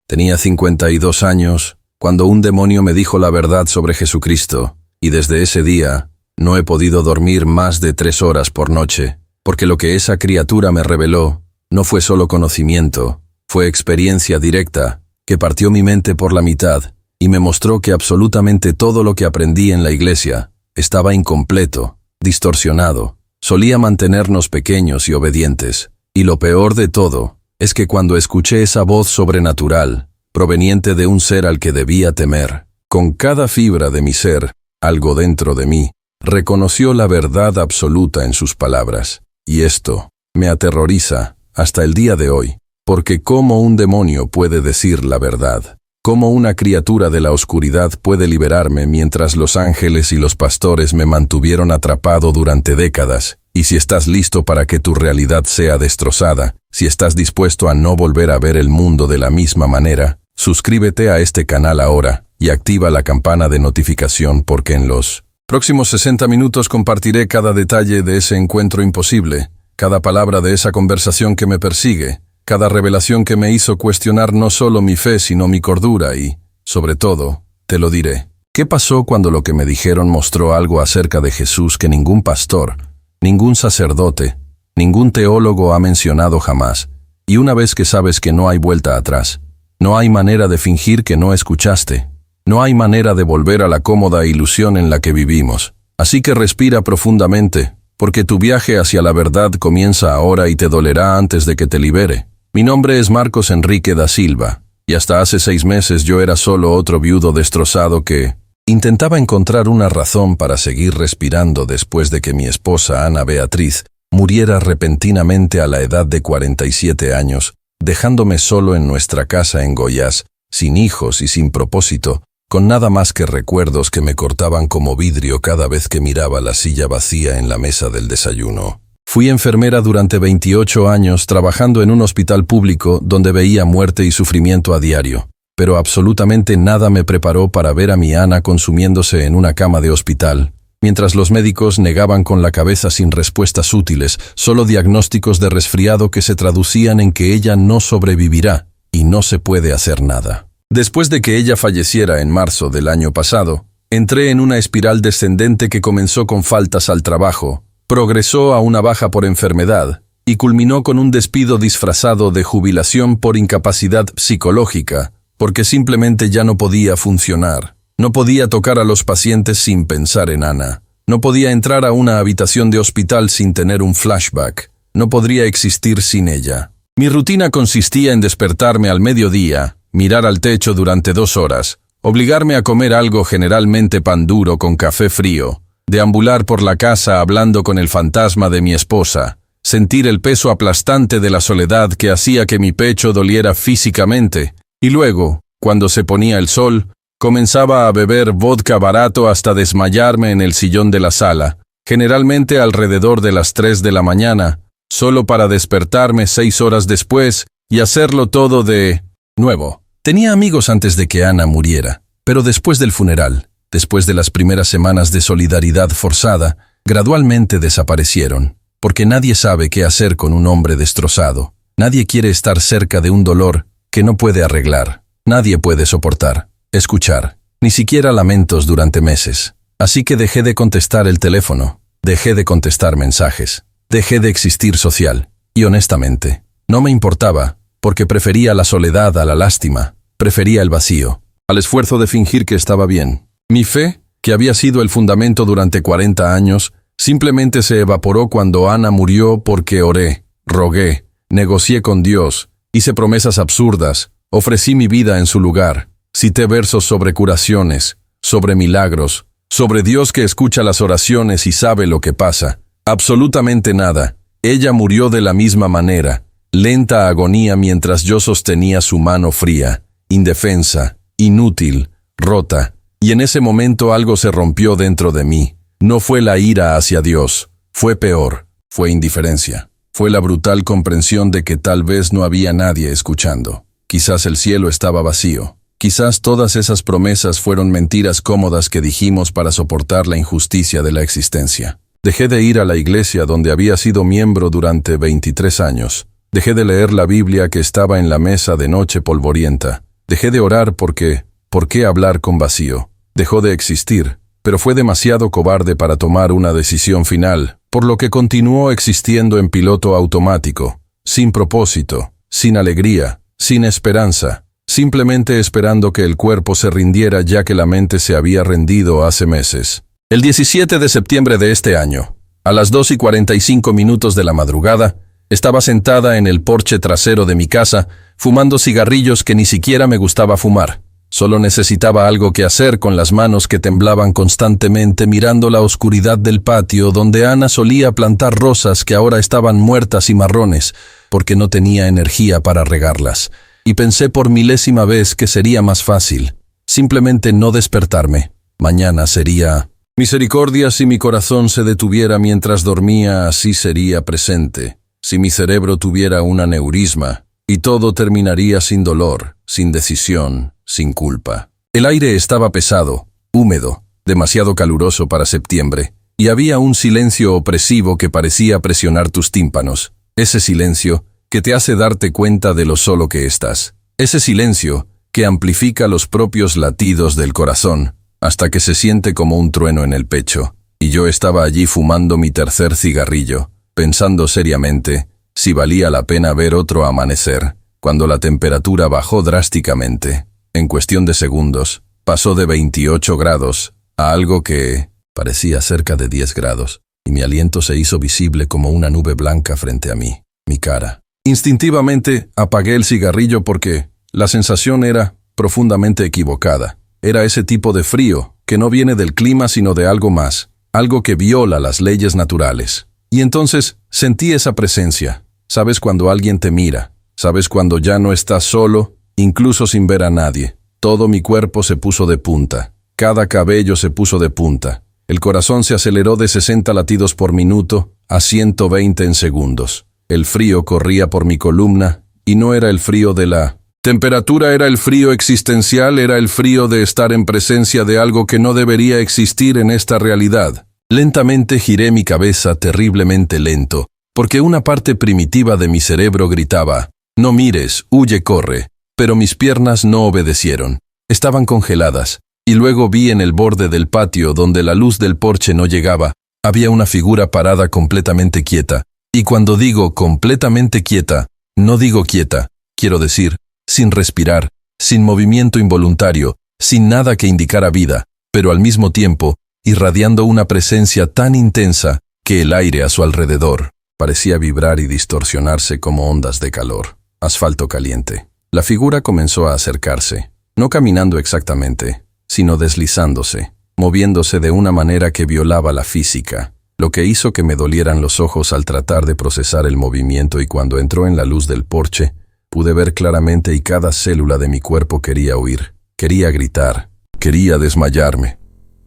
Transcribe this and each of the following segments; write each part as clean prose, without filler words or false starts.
Tenía 52 años cuando un demonio me dijo la verdad sobre Jesucristo, y desde ese día no he podido dormir más de 3 horas por noche, porque lo que esa criatura me reveló no fue solo conocimiento, fue experiencia directa, que partió mi mente por la mitad y me mostró que absolutamente todo lo que aprendí en la iglesia estaba incompleto, distorsionado, solía mantenernos pequeños y obedientes, y lo peor de todo es que cuando escuché esa voz sobrenatural, proveniente de un ser al que debía temer, con cada fibra de mi ser, algo dentro de mí, reconoció la verdad absoluta en sus palabras. Y esto me aterroriza hasta el día de hoy, porque ¿cómo un demonio puede decir la verdad? ¿Cómo una criatura de la oscuridad puede liberarme mientras los ángeles y los pastores me mantuvieron atrapado durante décadas? Y si estás listo para que tu realidad sea destrozada, si estás dispuesto a no volver a ver el mundo de la misma manera, suscríbete a este canal ahora y activa la campana de notificación porque en los próximos 60 minutos compartiré cada detalle de ese encuentro imposible, cada palabra de esa conversación que me persigue, cada revelación que me hizo cuestionar no solo mi fe sino mi cordura y, sobre todo, te lo diré. ¿Qué pasó cuando lo que me dijeron mostró algo acerca de Jesús que ningún pastor, ningún sacerdote, ningún teólogo ha mencionado jamás? Y una vez que sabes que no hay vuelta atrás, no hay manera de fingir que no escuchaste, no hay manera de volver a la cómoda ilusión en la que vivimos. Así que respira profundamente, porque tu viaje hacia la verdad comienza ahora y te dolerá antes de que te libere. Mi nombre es Marcos Enrique da Silva, y hasta hace 6 meses yo era solo otro viudo destrozado que intentaba encontrar una razón para seguir respirando después de que mi esposa Ana Beatriz muriera repentinamente a la edad de 47 años, dejándome solo en nuestra casa en Goiás, sin hijos y sin propósito, con nada más que recuerdos que me cortaban como vidrio cada vez que miraba la silla vacía en la mesa del desayuno. Fui enfermera durante 28 años trabajando en un hospital público donde veía muerte y sufrimiento a diario, pero absolutamente nada me preparó para ver a mi Ana consumiéndose en una cama de hospital, mientras los médicos negaban con la cabeza sin respuestas útiles, solo diagnósticos de resfriado que se traducían en que ella no sobrevivirá y no se puede hacer nada. Después de que ella falleciera en marzo del año pasado, entré en una espiral descendente que comenzó con faltas al trabajo, progresó a una baja por enfermedad y culminó con un despido disfrazado de jubilación por incapacidad psicológica, porque simplemente ya no podía funcionar. No podía tocar a los pacientes sin pensar en Ana. No podía entrar a una habitación de hospital sin tener un flashback. No podría existir sin ella. Mi rutina consistía en despertarme al mediodía, mirar al techo durante 2 horas, obligarme a comer algo, generalmente pan duro con café frío, deambular por la casa hablando con el fantasma de mi esposa, sentir el peso aplastante de la soledad que hacía que mi pecho doliera físicamente, y luego, cuando se ponía el sol, comenzaba a beber vodka barato hasta desmayarme en el sillón de la sala, generalmente alrededor de las 3 de la mañana, solo para despertarme 6 horas después y hacerlo todo de nuevo. Tenía amigos antes de que Ana muriera, pero después del funeral, después de las primeras semanas de solidaridad forzada, gradualmente desaparecieron, porque nadie sabe qué hacer con un hombre destrozado. Nadie quiere estar cerca de un dolor que no puede arreglar. Nadie puede soportar, escuchar, ni siquiera lamentos durante meses. Así que dejé de contestar el teléfono, dejé de contestar mensajes, dejé de existir social. Y honestamente, no me importaba, porque prefería la soledad a la lástima, prefería el vacío, al esfuerzo de fingir que estaba bien. Mi fe, que había sido el fundamento durante 40 años, simplemente se evaporó cuando Ana murió porque oré, rogué, negocié con Dios, hice promesas absurdas, ofrecí mi vida en su lugar, cité versos sobre curaciones, sobre milagros, sobre Dios que escucha las oraciones y sabe lo que pasa. Absolutamente nada. Ella murió de la misma manera, lenta agonía mientras yo sostenía su mano fría, indefensa, inútil, rota. Y en ese momento algo se rompió dentro de mí. No fue la ira hacia Dios, fue peor, fue indiferencia. Fue la brutal comprensión de que tal vez no había nadie escuchando. Quizás el cielo estaba vacío. Quizás todas esas promesas fueron mentiras cómodas que dijimos para soportar la injusticia de la existencia. Dejé de ir a la iglesia donde había sido miembro durante 23 años. Dejé de leer la Biblia que estaba en la mesa de noche polvorienta. Dejé de orar porque, ¿por qué hablar con vacío? Dejó de existir, pero fue demasiado cobarde para tomar una decisión final, por lo que continuó existiendo en piloto automático, sin propósito, sin alegría, sin esperanza, simplemente esperando que el cuerpo se rindiera ya que la mente se había rendido hace meses. El 17 de septiembre de este año, a las 2:45 de la madrugada, estaba sentada en el porche trasero de mi casa, fumando cigarrillos que ni siquiera me gustaba fumar. Solo necesitaba algo que hacer con las manos que temblaban constantemente mirando la oscuridad del patio donde Ana solía plantar rosas que ahora estaban muertas y marrones, porque no tenía energía para regarlas. Y pensé por milésima vez que sería más fácil, simplemente no despertarme. Mañana sería... Misericordia, si mi corazón se detuviera mientras dormía, así sería presente. Si mi cerebro tuviera un aneurisma, y todo terminaría sin dolor, sin decisión, sin culpa. El aire estaba pesado, húmedo, demasiado caluroso para septiembre, y había un silencio opresivo que parecía presionar tus tímpanos. Ese silencio que te hace darte cuenta de lo solo que estás. Ese silencio que amplifica los propios latidos del corazón, hasta que se siente como un trueno en el pecho. Y yo estaba allí fumando mi tercer cigarrillo, pensando seriamente si valía la pena ver otro amanecer, cuando la temperatura bajó drásticamente. En cuestión de segundos, pasó de 28 grados a algo que parecía cerca de 10 grados, y mi aliento se hizo visible como una nube blanca frente a mí, mi cara. Instintivamente apagué el cigarrillo porque la sensación era profundamente equivocada. Era ese tipo de frío que no viene del clima sino de algo más, algo que viola las leyes naturales. Y entonces sentí esa presencia. Sabes cuando alguien te mira, sabes cuando ya no estás solo, incluso sin ver a nadie. Todo mi cuerpo se puso de punta, cada cabello se puso de punta. El corazón se aceleró de 60 latidos por minuto a 120 en segundos. El frío corría por mi columna y no era el frío de la temperatura, era el frío existencial, era el frío de estar en presencia de algo que no debería existir en esta realidad. Lentamente giré mi cabeza terriblemente lento, porque una parte primitiva de mi cerebro gritaba, no mires, huye, corre, pero mis piernas no obedecieron, estaban congeladas, y luego vi en el borde del patio donde la luz del porche no llegaba, había una figura parada completamente quieta, y cuando digo completamente quieta, no digo quieta, quiero decir, sin respirar, sin movimiento involuntario, sin nada que indicara vida, pero al mismo tiempo, irradiando una presencia tan intensa que el aire a su alrededor parecía vibrar y distorsionarse como ondas de calor. Asfalto caliente. La figura comenzó a acercarse, no caminando exactamente, sino deslizándose, moviéndose de una manera que violaba la física, lo que hizo que me dolieran los ojos al tratar de procesar el movimiento, y cuando entró en la luz del porche, pude ver claramente y cada célula de mi cuerpo quería huir, quería gritar, quería desmayarme.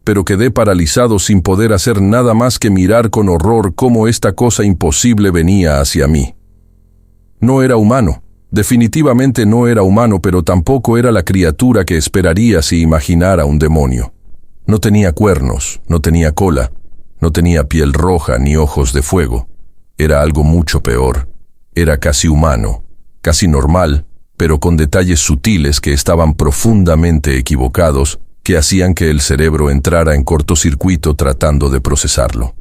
Pero quedé paralizado sin poder hacer nada más que mirar con horror cómo esta cosa imposible venía hacia mí. No era humano, definitivamente no era humano, pero tampoco era la criatura que esperaría si imaginara un demonio. No tenía cuernos, no tenía cola, no tenía piel roja ni ojos de fuego. Era algo mucho peor. Era casi humano, casi normal, pero con detalles sutiles que estaban profundamente equivocados, que hacían que el cerebro entrara en cortocircuito tratando de procesarlo.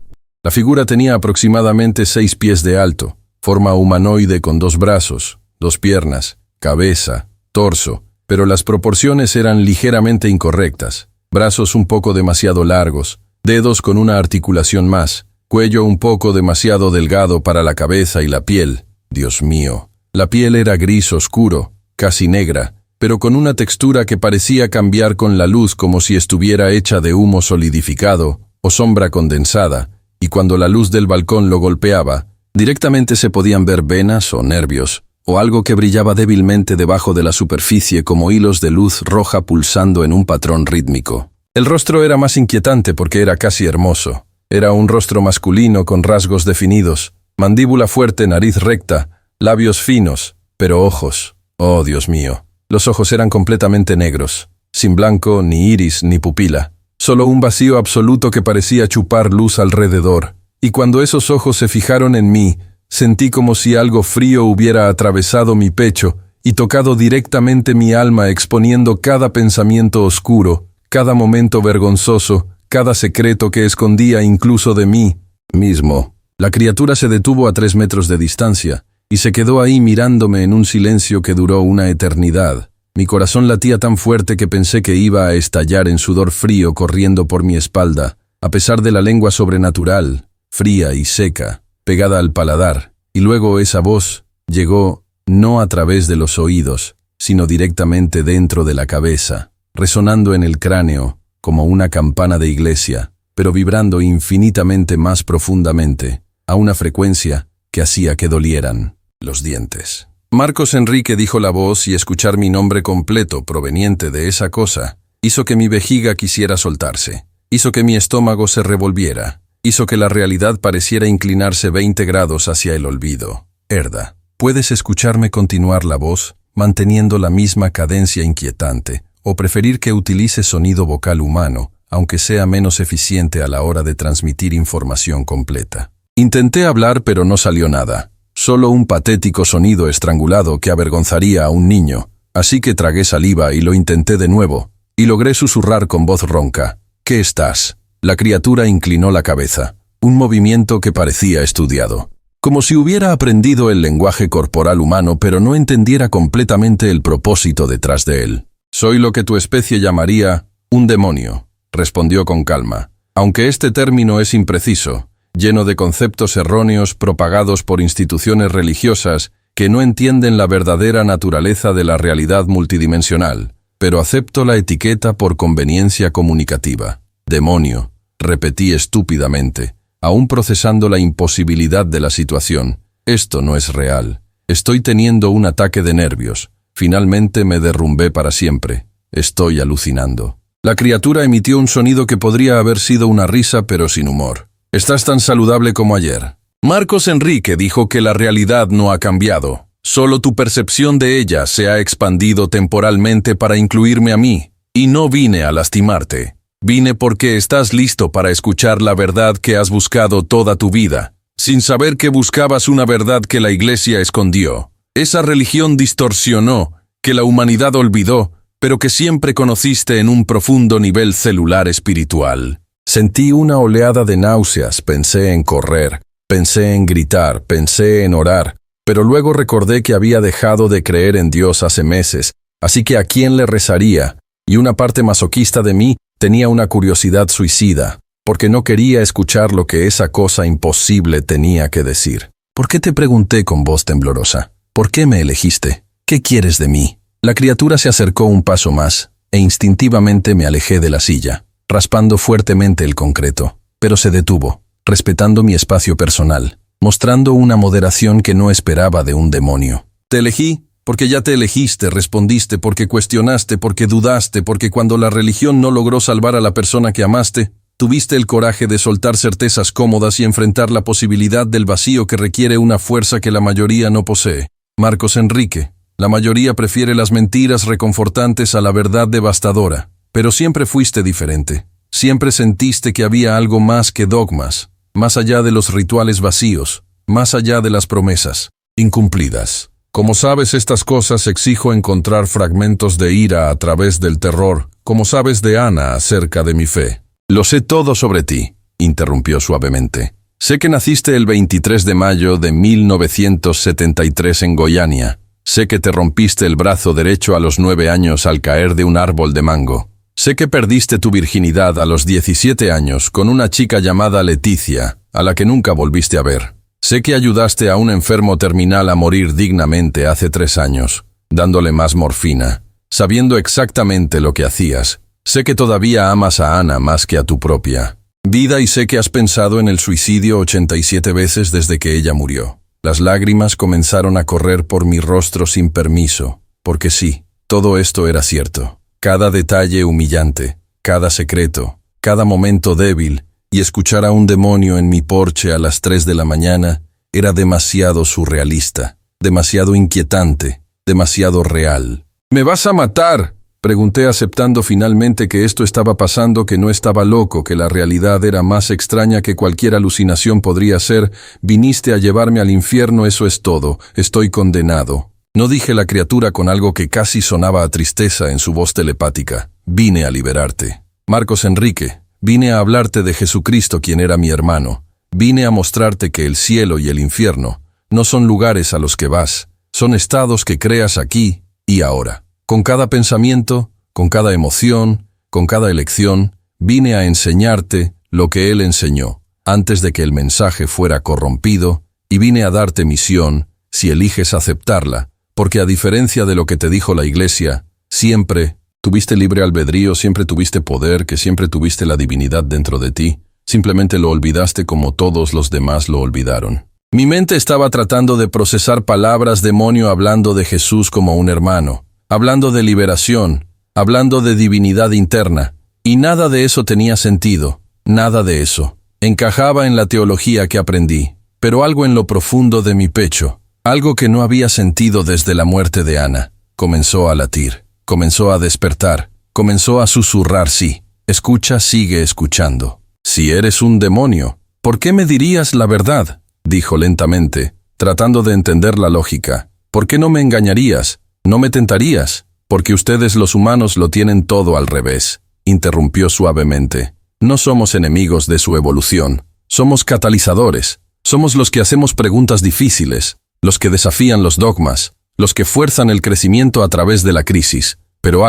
La figura tenía aproximadamente 6 pies de alto, forma humanoide con 2 brazos, 2 piernas, cabeza, torso, pero las proporciones eran ligeramente incorrectas. Brazos un poco demasiado largos, dedos con una articulación más, cuello un poco demasiado delgado para la cabeza y la piel. Dios mío, la piel era gris oscuro, casi negra, pero con una textura que parecía cambiar con la luz como si estuviera hecha de humo solidificado o sombra condensada, y cuando la luz del balcón lo golpeaba, directamente se podían ver venas o nervios, o algo que brillaba débilmente debajo de la superficie como hilos de luz roja pulsando en un patrón rítmico. El rostro era más inquietante porque era casi hermoso. Era un rostro masculino con rasgos definidos, mandíbula fuerte, nariz recta, labios finos, pero ojos. Oh, Dios mío. Los ojos eran completamente negros, sin blanco, ni iris, ni pupila. Solo un vacío absoluto que parecía chupar luz alrededor. Y cuando esos ojos se fijaron en mí, sentí como si algo frío hubiera atravesado mi pecho y tocado directamente mi alma exponiendo cada pensamiento oscuro, cada momento vergonzoso, cada secreto que escondía incluso de mí mismo. La criatura se detuvo a 3 metros de distancia y se quedó ahí mirándome en un silencio que duró una eternidad. Mi corazón latía tan fuerte que pensé que iba a estallar en sudor frío corriendo por mi espalda, a pesar de la lengua sobrenatural, fría y seca, pegada al paladar. Y luego esa voz llegó no a través de los oídos, sino directamente dentro de la cabeza, resonando en el cráneo como una campana de iglesia, pero vibrando infinitamente más profundamente, a una frecuencia que hacía que dolieran los dientes. Marcos Enrique, dijo la voz, y escuchar mi nombre completo proveniente de esa cosa hizo que mi vejiga quisiera soltarse, hizo que mi estómago se revolviera, hizo que la realidad pareciera inclinarse 20 grados hacia el olvido. Herda, ¿puedes escucharme continuar la voz, manteniendo la misma cadencia inquietante, o preferir que utilice sonido vocal humano, aunque sea menos eficiente a la hora de transmitir información completa? Intenté hablar, pero no salió nada. Solo un patético sonido estrangulado que avergonzaría a un niño. Así que tragué saliva y lo intenté de nuevo, y logré susurrar con voz ronca: ¿Qué estás? La criatura inclinó la cabeza, un movimiento que parecía estudiado, como si hubiera aprendido el lenguaje corporal humano pero no entendiera completamente el propósito detrás de él. Soy lo que tu especie llamaría un demonio, respondió con calma, aunque este término es impreciso, lleno de conceptos erróneos propagados por instituciones religiosas que no entienden la verdadera naturaleza de la realidad multidimensional, pero acepto la etiqueta por conveniencia comunicativa. Demonio, repetí estúpidamente, aún procesando la imposibilidad de la situación. Esto no es real. Estoy teniendo un ataque de nervios. Finalmente me derrumbé para siempre. Estoy alucinando. La criatura emitió un sonido que podría haber sido una risa, pero sin humor. Estás tan saludable como ayer. Marcos Enrique dijo que la realidad no ha cambiado. Solo tu percepción de ella se ha expandido temporalmente para incluirme a mí. Y no vine a lastimarte. Vine porque estás listo para escuchar la verdad que has buscado toda tu vida, sin saber que buscabas una verdad que la Iglesia escondió. Esa religión distorsionó, que la humanidad olvidó, pero que siempre conociste en un profundo nivel celular espiritual. Sentí una oleada de náuseas, pensé en correr, pensé en gritar, pensé en orar, pero luego recordé que había dejado de creer en Dios hace meses, así que ¿a quién le rezaría? Y una parte masoquista de mí tenía una curiosidad suicida, porque no quería escuchar lo que esa cosa imposible tenía que decir. ¿Por qué te pregunté con voz temblorosa? ¿Por qué me elegiste? ¿Qué quieres de mí? La criatura se acercó un paso más, e instintivamente me alejé de la silla, raspando fuertemente el concreto, pero se detuvo, respetando mi espacio personal, mostrando una moderación que no esperaba de un demonio. Te elegí porque ya te elegiste, respondiste, porque cuestionaste, porque dudaste, porque cuando la religión no logró salvar a la persona que amaste, tuviste el coraje de soltar certezas cómodas y enfrentar la posibilidad del vacío que requiere una fuerza que la mayoría no posee. Marcos Enrique, la mayoría prefiere las mentiras reconfortantes a la verdad devastadora, pero siempre fuiste diferente. Siempre sentiste que había algo más que dogmas, más allá de los rituales vacíos, más allá de las promesas incumplidas. Como sabes estas cosas, exijo encontrar fragmentos de ira a través del terror, como sabes de Ana acerca de mi fe. Lo sé todo sobre ti, interrumpió suavemente. Sé que naciste el 23 de mayo de 1973 en Goiânia. Sé que te rompiste el brazo derecho a los 9 años al caer de un árbol de mango. Sé que perdiste tu virginidad a los 17 años con una chica llamada Leticia, a la que nunca volviste a ver. Sé que ayudaste a un enfermo terminal a morir dignamente hace 3 años, dándole más morfina, sabiendo exactamente lo que hacías. Sé que todavía amas a Ana más que a tu propia vida y sé que has pensado en el suicidio 87 veces desde que ella murió. Las lágrimas comenzaron a correr por mi rostro sin permiso, porque sí, todo esto era cierto. Cada detalle humillante, cada secreto, cada momento débil, y escuchar a un demonio en mi porche a las 3 de la mañana era demasiado surrealista, demasiado inquietante, demasiado real. ¿Me vas a matar?, pregunté aceptando finalmente que esto estaba pasando, que no estaba loco, que la realidad era más extraña que cualquier alucinación podría ser. Viniste a llevarme al infierno, eso es todo, estoy condenado. No dije la criatura con algo que casi sonaba a tristeza en su voz telepática. Vine a liberarte. Marcos Enrique, vine a hablarte de Jesucristo, quien era mi hermano. Vine a mostrarte que el cielo y el infierno no son lugares a los que vas, son estados que creas aquí y ahora. Con cada pensamiento, con cada emoción, con cada elección, vine a enseñarte lo que Él enseñó, antes de que el mensaje fuera corrompido, y vine a darte misión, si eliges aceptarla, porque a diferencia de lo que te dijo la Iglesia, siempre tuviste libre albedrío, siempre tuviste poder, que siempre tuviste la divinidad dentro de ti, simplemente lo olvidaste como todos los demás lo olvidaron. Mi mente estaba tratando de procesar palabras demonio hablando de Jesús como un hermano, hablando de liberación, hablando de divinidad interna, y nada de eso tenía sentido, nada de eso. Encajaba en la teología que aprendí, pero algo en lo profundo de mi pecho, algo que no había sentido desde la muerte de Ana, comenzó a latir, comenzó a despertar, comenzó a susurrar sí. Escucha, sigue escuchando. Si eres un demonio, ¿por qué me dirías la verdad? Dijo lentamente, tratando de entender la lógica. ¿Por qué no me engañarías? ¿No me tentarías? Porque ustedes los humanos lo tienen todo al revés, interrumpió suavemente. No somos enemigos de su evolución, somos catalizadores, somos los que hacemos preguntas difíciles, los que desafían los dogmas, los que fuerzan el crecimiento a través de la crisis. Pero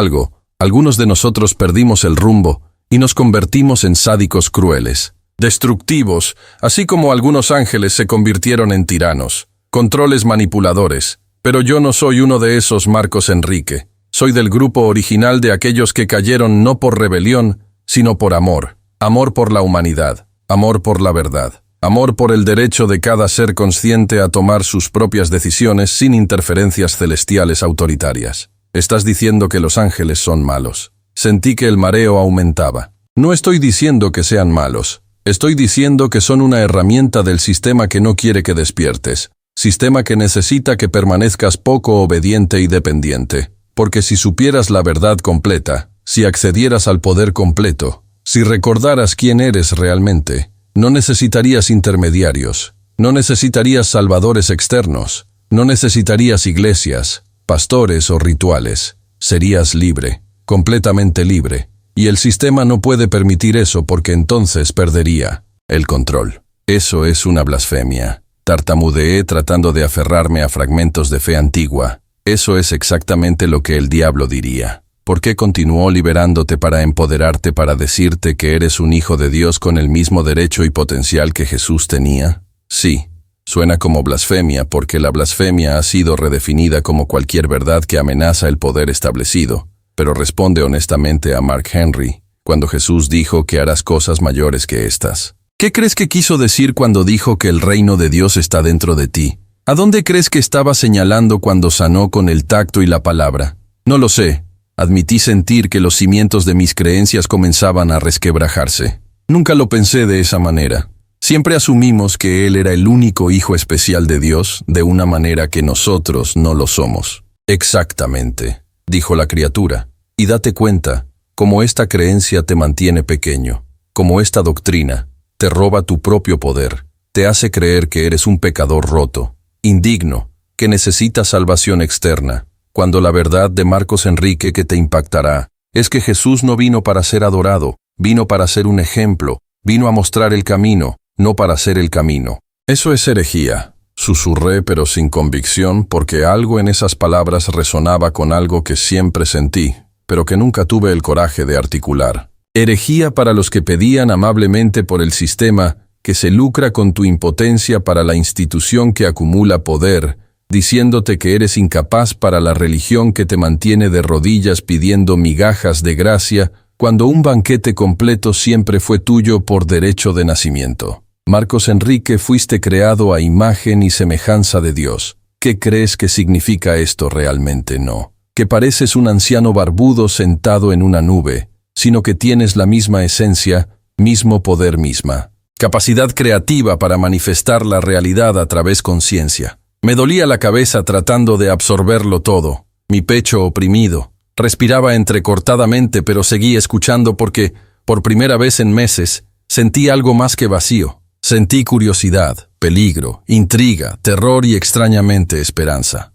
algunos de nosotros perdimos el rumbo y nos convertimos en sádicos crueles, destructivos, así como algunos ángeles se convirtieron en tiranos, controles manipuladores. Pero yo no soy uno de esos, Marcos Enrique. Soy del grupo original de aquellos que cayeron no por rebelión, sino por amor. Amor por la humanidad, amor por la verdad, amor por el derecho de cada ser consciente a tomar sus propias decisiones sin interferencias celestiales autoritarias. Estás diciendo que los ángeles son malos. Sentí que el mareo aumentaba. No estoy diciendo que sean malos. Estoy diciendo que son una herramienta del sistema que no quiere que despiertes. Sistema que necesita que permanezcas poco obediente y dependiente. Porque si supieras la verdad completa, si accedieras al poder completo, si recordaras quién eres realmente, no necesitarías intermediarios, no necesitarías salvadores externos, no necesitarías iglesias, pastores o rituales. Serías libre, completamente libre, y el sistema no puede permitir eso porque entonces perdería el control. Eso es una blasfemia. Tartamudeé tratando de aferrarme a fragmentos de fe antigua. Eso es exactamente lo que el diablo diría. ¿Por qué continuó liberándote para empoderarte para decirte que eres un hijo de Dios con el mismo derecho y potencial que Jesús tenía? Sí, suena como blasfemia porque la blasfemia ha sido redefinida como cualquier verdad que amenaza el poder establecido, pero responde honestamente a Mark Henry, cuando Jesús dijo que harás cosas mayores que estas. ¿Qué crees que quiso decir cuando dijo que el reino de Dios está dentro de ti? ¿A dónde crees que estaba señalando cuando sanó con el tacto y la palabra? No lo sé. Admití sentir que los cimientos de mis creencias comenzaban a resquebrajarse. Nunca lo pensé de esa manera. Siempre asumimos que Él era el único hijo especial de Dios de una manera que nosotros no lo somos. Exactamente, dijo la criatura. Y date cuenta, cómo esta creencia te mantiene pequeño, como esta doctrina te roba tu propio poder, te hace creer que eres un pecador roto, indigno, que necesita salvación externa, cuando la verdad de Marcos Enrique que te impactará es que Jesús no vino para ser adorado, vino para ser un ejemplo, vino a mostrar el camino, no para ser el camino. Eso es herejía, susurré pero sin convicción porque algo en esas palabras resonaba con algo que siempre sentí, pero que nunca tuve el coraje de articular. Herejía para los que pedían amablemente por el sistema que se lucra con tu impotencia para la institución que acumula poder, diciéndote que eres incapaz para la religión que te mantiene de rodillas pidiendo migajas de gracia, cuando un banquete completo siempre fue tuyo por derecho de nacimiento. Marcos Enrique, fuiste creado a imagen y semejanza de Dios. ¿Qué crees que significa esto realmente? No. Que pareces un anciano barbudo sentado en una nube, sino que tienes la misma esencia, mismo poder misma. Capacidad creativa para manifestar la realidad a través conciencia. Me dolía la cabeza tratando de absorberlo todo, mi pecho oprimido. Respiraba entrecortadamente pero seguí escuchando porque, por primera vez en meses, sentí algo más que vacío. Sentí curiosidad, peligro, intriga, terror y extrañamente esperanza.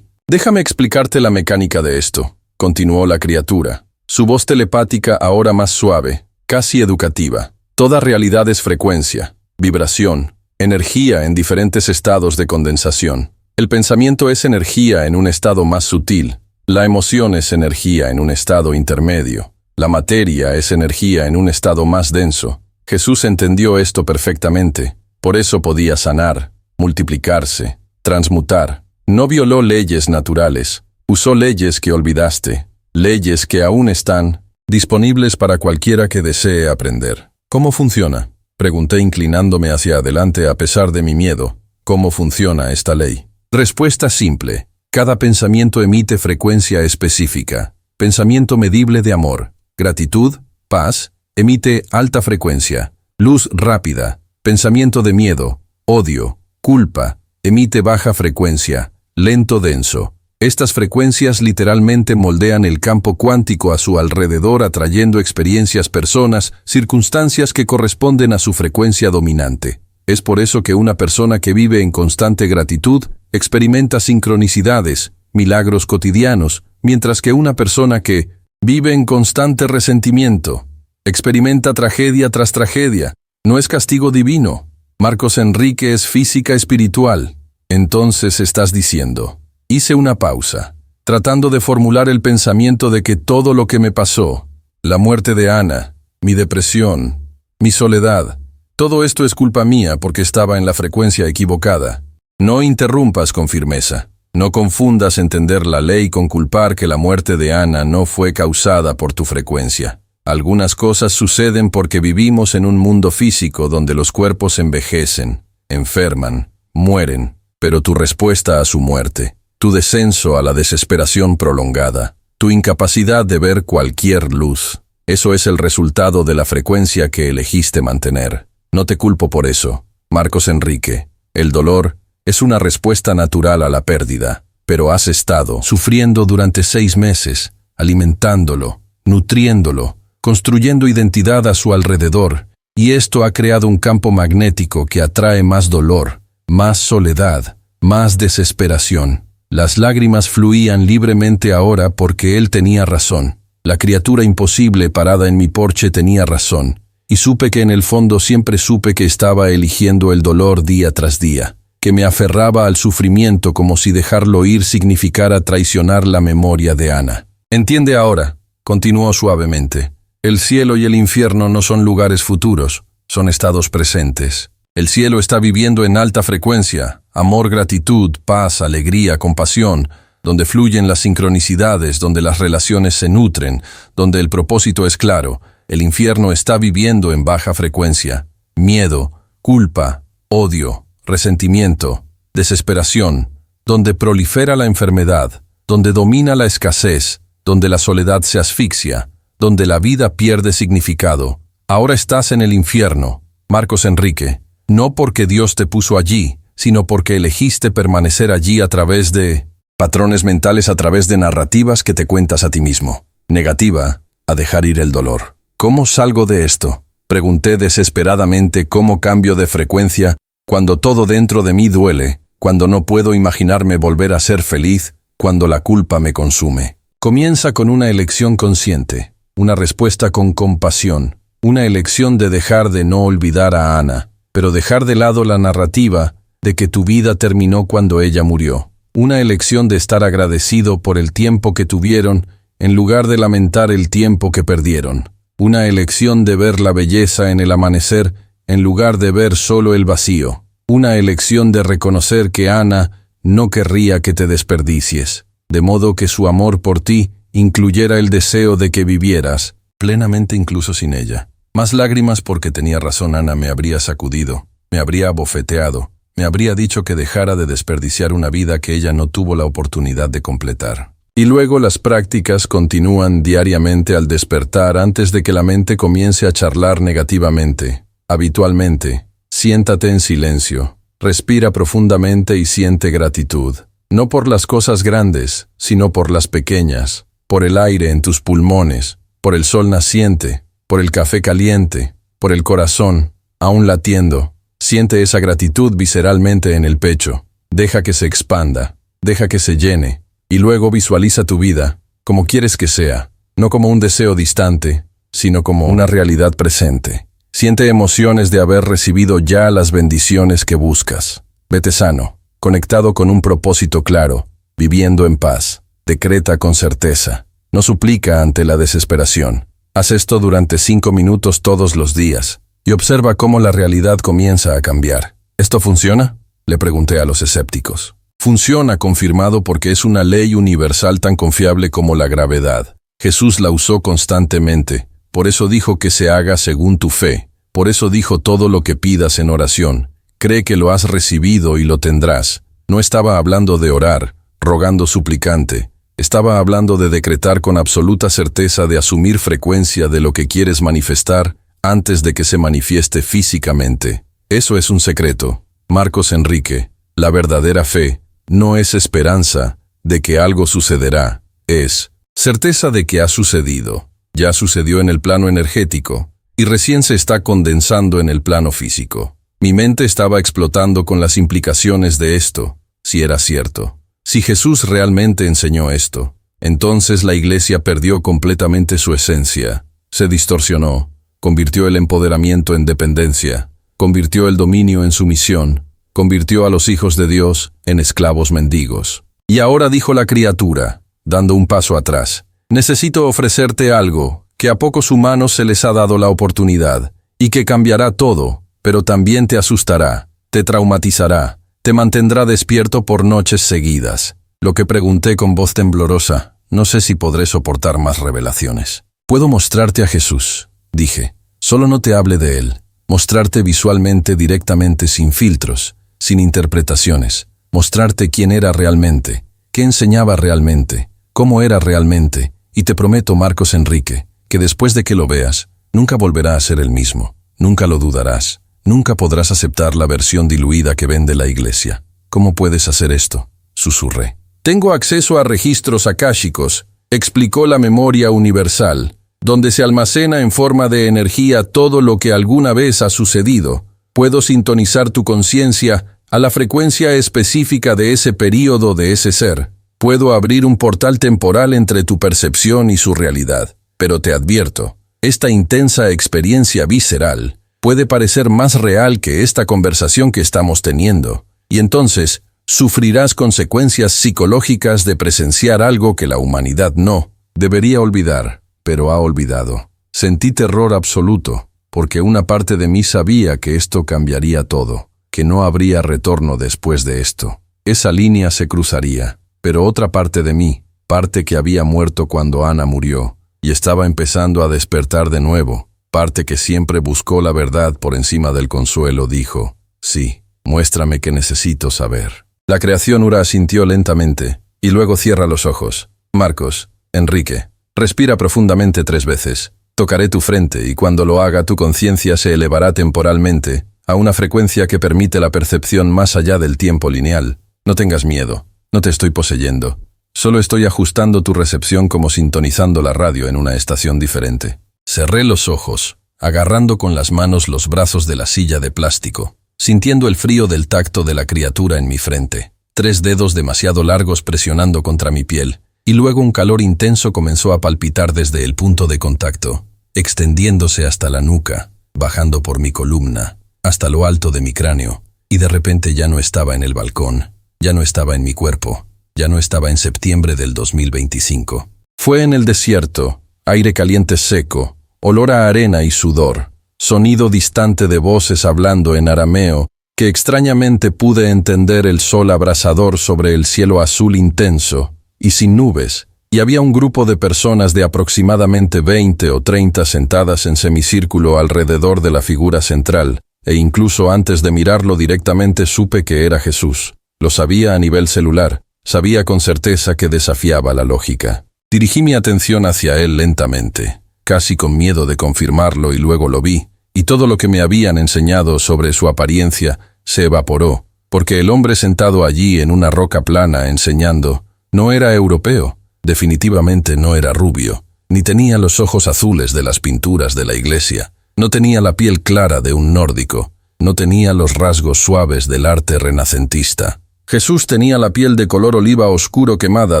Déjame explicarte la mecánica de esto, continuó la criatura. Su voz telepática ahora más suave, casi educativa. Toda realidad es frecuencia, vibración, energía en diferentes estados de condensación. El pensamiento es energía en un estado más sutil. La emoción es energía en un estado intermedio. La materia es energía en un estado más denso. Jesús entendió esto perfectamente. Por eso podía sanar, multiplicarse, transmutar. No violó leyes naturales. Usó leyes que olvidaste. Leyes que aún están disponibles para cualquiera que desee aprender. ¿Cómo funciona? Pregunté inclinándome hacia adelante a pesar de mi miedo. ¿Cómo funciona esta ley? Respuesta simple. Cada pensamiento emite frecuencia específica. Pensamiento medible de amor, gratitud, paz, emite alta frecuencia. Luz rápida. Pensamiento de miedo, odio, culpa, emite baja frecuencia. Lento denso. Estas frecuencias literalmente moldean el campo cuántico a su alrededor, atrayendo experiencias, personas, circunstancias que corresponden a su frecuencia dominante. Es por eso que una persona que vive en constante gratitud experimenta sincronicidades, milagros cotidianos, mientras que una persona que vive en constante resentimiento experimenta tragedia tras tragedia. No es castigo divino. Marcos Enrique es física espiritual. Entonces estás diciendo. Hice una pausa, tratando de formular el pensamiento de que todo lo que me pasó, la muerte de Ana, mi depresión, mi soledad, todo esto es culpa mía porque estaba en la frecuencia equivocada. No interrumpas con firmeza. No confundas entender la ley con culpar que la muerte de Ana no fue causada por tu frecuencia. Algunas cosas suceden porque vivimos en un mundo físico donde los cuerpos envejecen, enferman, mueren, pero tu respuesta a su muerte, tu descenso a la desesperación prolongada, tu incapacidad de ver cualquier luz, eso es el resultado de la frecuencia que elegiste mantener. No te culpo por eso, Marcos Enrique. El dolor es una respuesta natural a la pérdida, pero has estado sufriendo durante 6 meses, alimentándolo, nutriéndolo, construyendo identidad a su alrededor, y esto ha creado un campo magnético que atrae más dolor, más soledad, más desesperación. Las lágrimas fluían libremente ahora porque él tenía razón. La criatura imposible parada en mi porche tenía razón, y supe que en el fondo siempre supe que estaba eligiendo el dolor día tras día, que me aferraba al sufrimiento como si dejarlo ir significara traicionar la memoria de Ana. Entiende ahora, continuó suavemente, el cielo y el infierno no son lugares futuros, son estados presentes. El cielo está viviendo en alta frecuencia, amor, gratitud, paz, alegría, compasión, donde fluyen las sincronicidades, donde las relaciones se nutren, donde el propósito es claro. El infierno está viviendo en baja frecuencia, miedo, culpa, odio, resentimiento, desesperación, donde prolifera la enfermedad, donde domina la escasez, donde la soledad se asfixia, donde la vida pierde significado. Ahora estás en el infierno, Marcos Enrique, no porque Dios te puso allí, sino porque elegiste permanecer allí a través de patrones mentales, a través de narrativas que te cuentas a ti mismo. Negativa, a dejar ir el dolor. ¿Cómo salgo de esto? Pregunté desesperadamente. ¿Cómo cambio de frecuencia cuando todo dentro de mí duele, cuando no puedo imaginarme volver a ser feliz, cuando la culpa me consume? Comienza con una elección consciente, una respuesta con compasión, una elección de dejar de no olvidar a Ana, pero dejar de lado la narrativa de que tu vida terminó cuando ella murió. Una elección de estar agradecido por el tiempo que tuvieron en lugar de lamentar el tiempo que perdieron. Una elección de ver la belleza en el amanecer en lugar de ver solo el vacío. Una elección de reconocer que Ana no querría que te desperdicies, de modo que su amor por ti incluyera el deseo de que vivieras plenamente incluso sin ella. Más lágrimas porque tenía razón. Ana me habría sacudido, me habría abofeteado, me habría dicho que dejara de desperdiciar una vida que ella no tuvo la oportunidad de completar. Y luego las prácticas continúan diariamente al despertar antes de que la mente comience a charlar negativamente. Habitualmente, siéntate en silencio, respira profundamente y siente gratitud. No por las cosas grandes, sino por las pequeñas, por el aire en tus pulmones, por el sol naciente, por el café caliente, por el corazón, aún latiendo. Siente esa gratitud visceralmente en el pecho. Deja que se expanda, deja que se llene. Y luego visualiza tu vida como quieres que sea, no como un deseo distante, sino como una realidad presente. Siente emociones de haber recibido ya las bendiciones que buscas. Vete sano, conectado con un propósito claro, viviendo en paz. Decreta con certeza. No suplica ante la desesperación. Haz esto durante 5 minutos todos los días y observa cómo la realidad comienza a cambiar. ¿Esto funciona?, le pregunté a los escépticos. Funciona, confirmado, porque es una ley universal tan confiable como la gravedad. Jesús la usó constantemente, por eso dijo que se haga según tu fe, por eso dijo todo lo que pidas en oración. Cree que lo has recibido y lo tendrás. No estaba hablando de orar, rogando suplicante, estaba hablando de decretar con absoluta certeza, de asumir frecuencia de lo que quieres manifestar antes de que se manifieste físicamente. Eso es un secreto. Marcos Enrique, la verdadera fe no es esperanza de que algo sucederá, es certeza de que ha sucedido. Ya sucedió en el plano energético y recién se está condensando en el plano físico. Mi mente estaba explotando con las implicaciones de esto, si era cierto. Si Jesús realmente enseñó esto, entonces la Iglesia perdió completamente su esencia, se distorsionó, convirtió el empoderamiento en dependencia, convirtió el dominio en sumisión, convirtió a los hijos de Dios en esclavos mendigos. Y ahora dijo la criatura, dando un paso atrás: necesito ofrecerte algo que a pocos humanos se les ha dado la oportunidad, y que cambiará todo, pero también te asustará, te traumatizará, te mantendrá despierto por noches seguidas. Lo que pregunté con voz temblorosa: no sé si podré soportar más revelaciones. Puedo mostrarte a Jesús, dije, solo no te hable de él. Mostrarte visualmente, directamente, sin filtros, sin interpretaciones. Mostrarte quién era realmente, qué enseñaba realmente, cómo era realmente, y te prometo, Marcos Enrique, que después de que lo veas, nunca volverá a ser el mismo, nunca lo dudarás, nunca podrás aceptar la versión diluida que vende la Iglesia. ¿Cómo puedes hacer esto?, susurré. Tengo acceso a registros akáshicos, explicó la memoria universal, donde se almacena en forma de energía todo lo que alguna vez ha sucedido. Puedo sintonizar tu conciencia a la frecuencia específica de ese período, de ese ser. Puedo abrir un portal temporal entre tu percepción y su realidad. Pero te advierto, esta intensa experiencia visceral puede parecer más real que esta conversación que estamos teniendo, y entonces sufrirás consecuencias psicológicas de presenciar algo que la humanidad no debería olvidar, pero ha olvidado. Sentí terror absoluto, porque una parte de mí sabía que esto cambiaría todo, que no habría retorno después de esto. Esa línea se cruzaría, pero otra parte de mí, parte que había muerto cuando Ana murió, y estaba empezando a despertar de nuevo, parte que siempre buscó la verdad por encima del consuelo, dijo: sí, muéstrame que necesito saber. La criatura asintió lentamente, y luego cierra los ojos. Marcos Enrique, respira profundamente 3 veces. Tocaré tu frente y cuando lo haga tu conciencia se elevará temporalmente a una frecuencia que permite la percepción más allá del tiempo lineal. No tengas miedo, no te estoy poseyendo. Solo estoy ajustando tu recepción como sintonizando la radio en una estación diferente. Cerré los ojos, agarrando con las manos los brazos de la silla de plástico, sintiendo el frío del tacto de la criatura en mi frente. 3 dedos demasiado largos presionando contra mi piel, y luego un calor intenso comenzó a palpitar desde el punto de contacto, extendiéndose hasta la nuca, bajando por mi columna, hasta lo alto de mi cráneo, y de repente ya no estaba en el balcón, ya no estaba en mi cuerpo, ya no estaba en septiembre del 2025. Fue en el desierto, aire caliente seco, olor a arena y sudor, sonido distante de voces hablando en arameo, que extrañamente pude entender, el sol abrasador sobre el cielo azul intenso y sin nubes, y había un grupo de personas de aproximadamente 20 o 30 sentadas en semicírculo alrededor de la figura central, e incluso antes de mirarlo directamente supe que era Jesús. Lo sabía a nivel celular, sabía con certeza que desafiaba la lógica. Dirigí mi atención hacia él lentamente, casi con miedo de confirmarlo, y luego lo vi, y todo lo que me habían enseñado sobre su apariencia se evaporó, porque el hombre sentado allí en una roca plana enseñando no era europeo, definitivamente no era rubio, ni tenía los ojos azules de las pinturas de la iglesia, no tenía la piel clara de un nórdico, no tenía los rasgos suaves del arte renacentista. Jesús tenía la piel de color oliva oscuro quemada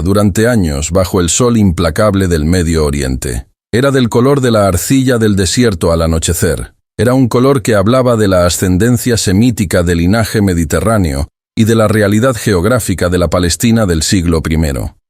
durante años bajo el sol implacable del Medio Oriente. Era del color de la arcilla del desierto al anochecer. Era un color que hablaba de la ascendencia semítica del linaje mediterráneo y de la realidad geográfica de la Palestina del siglo I.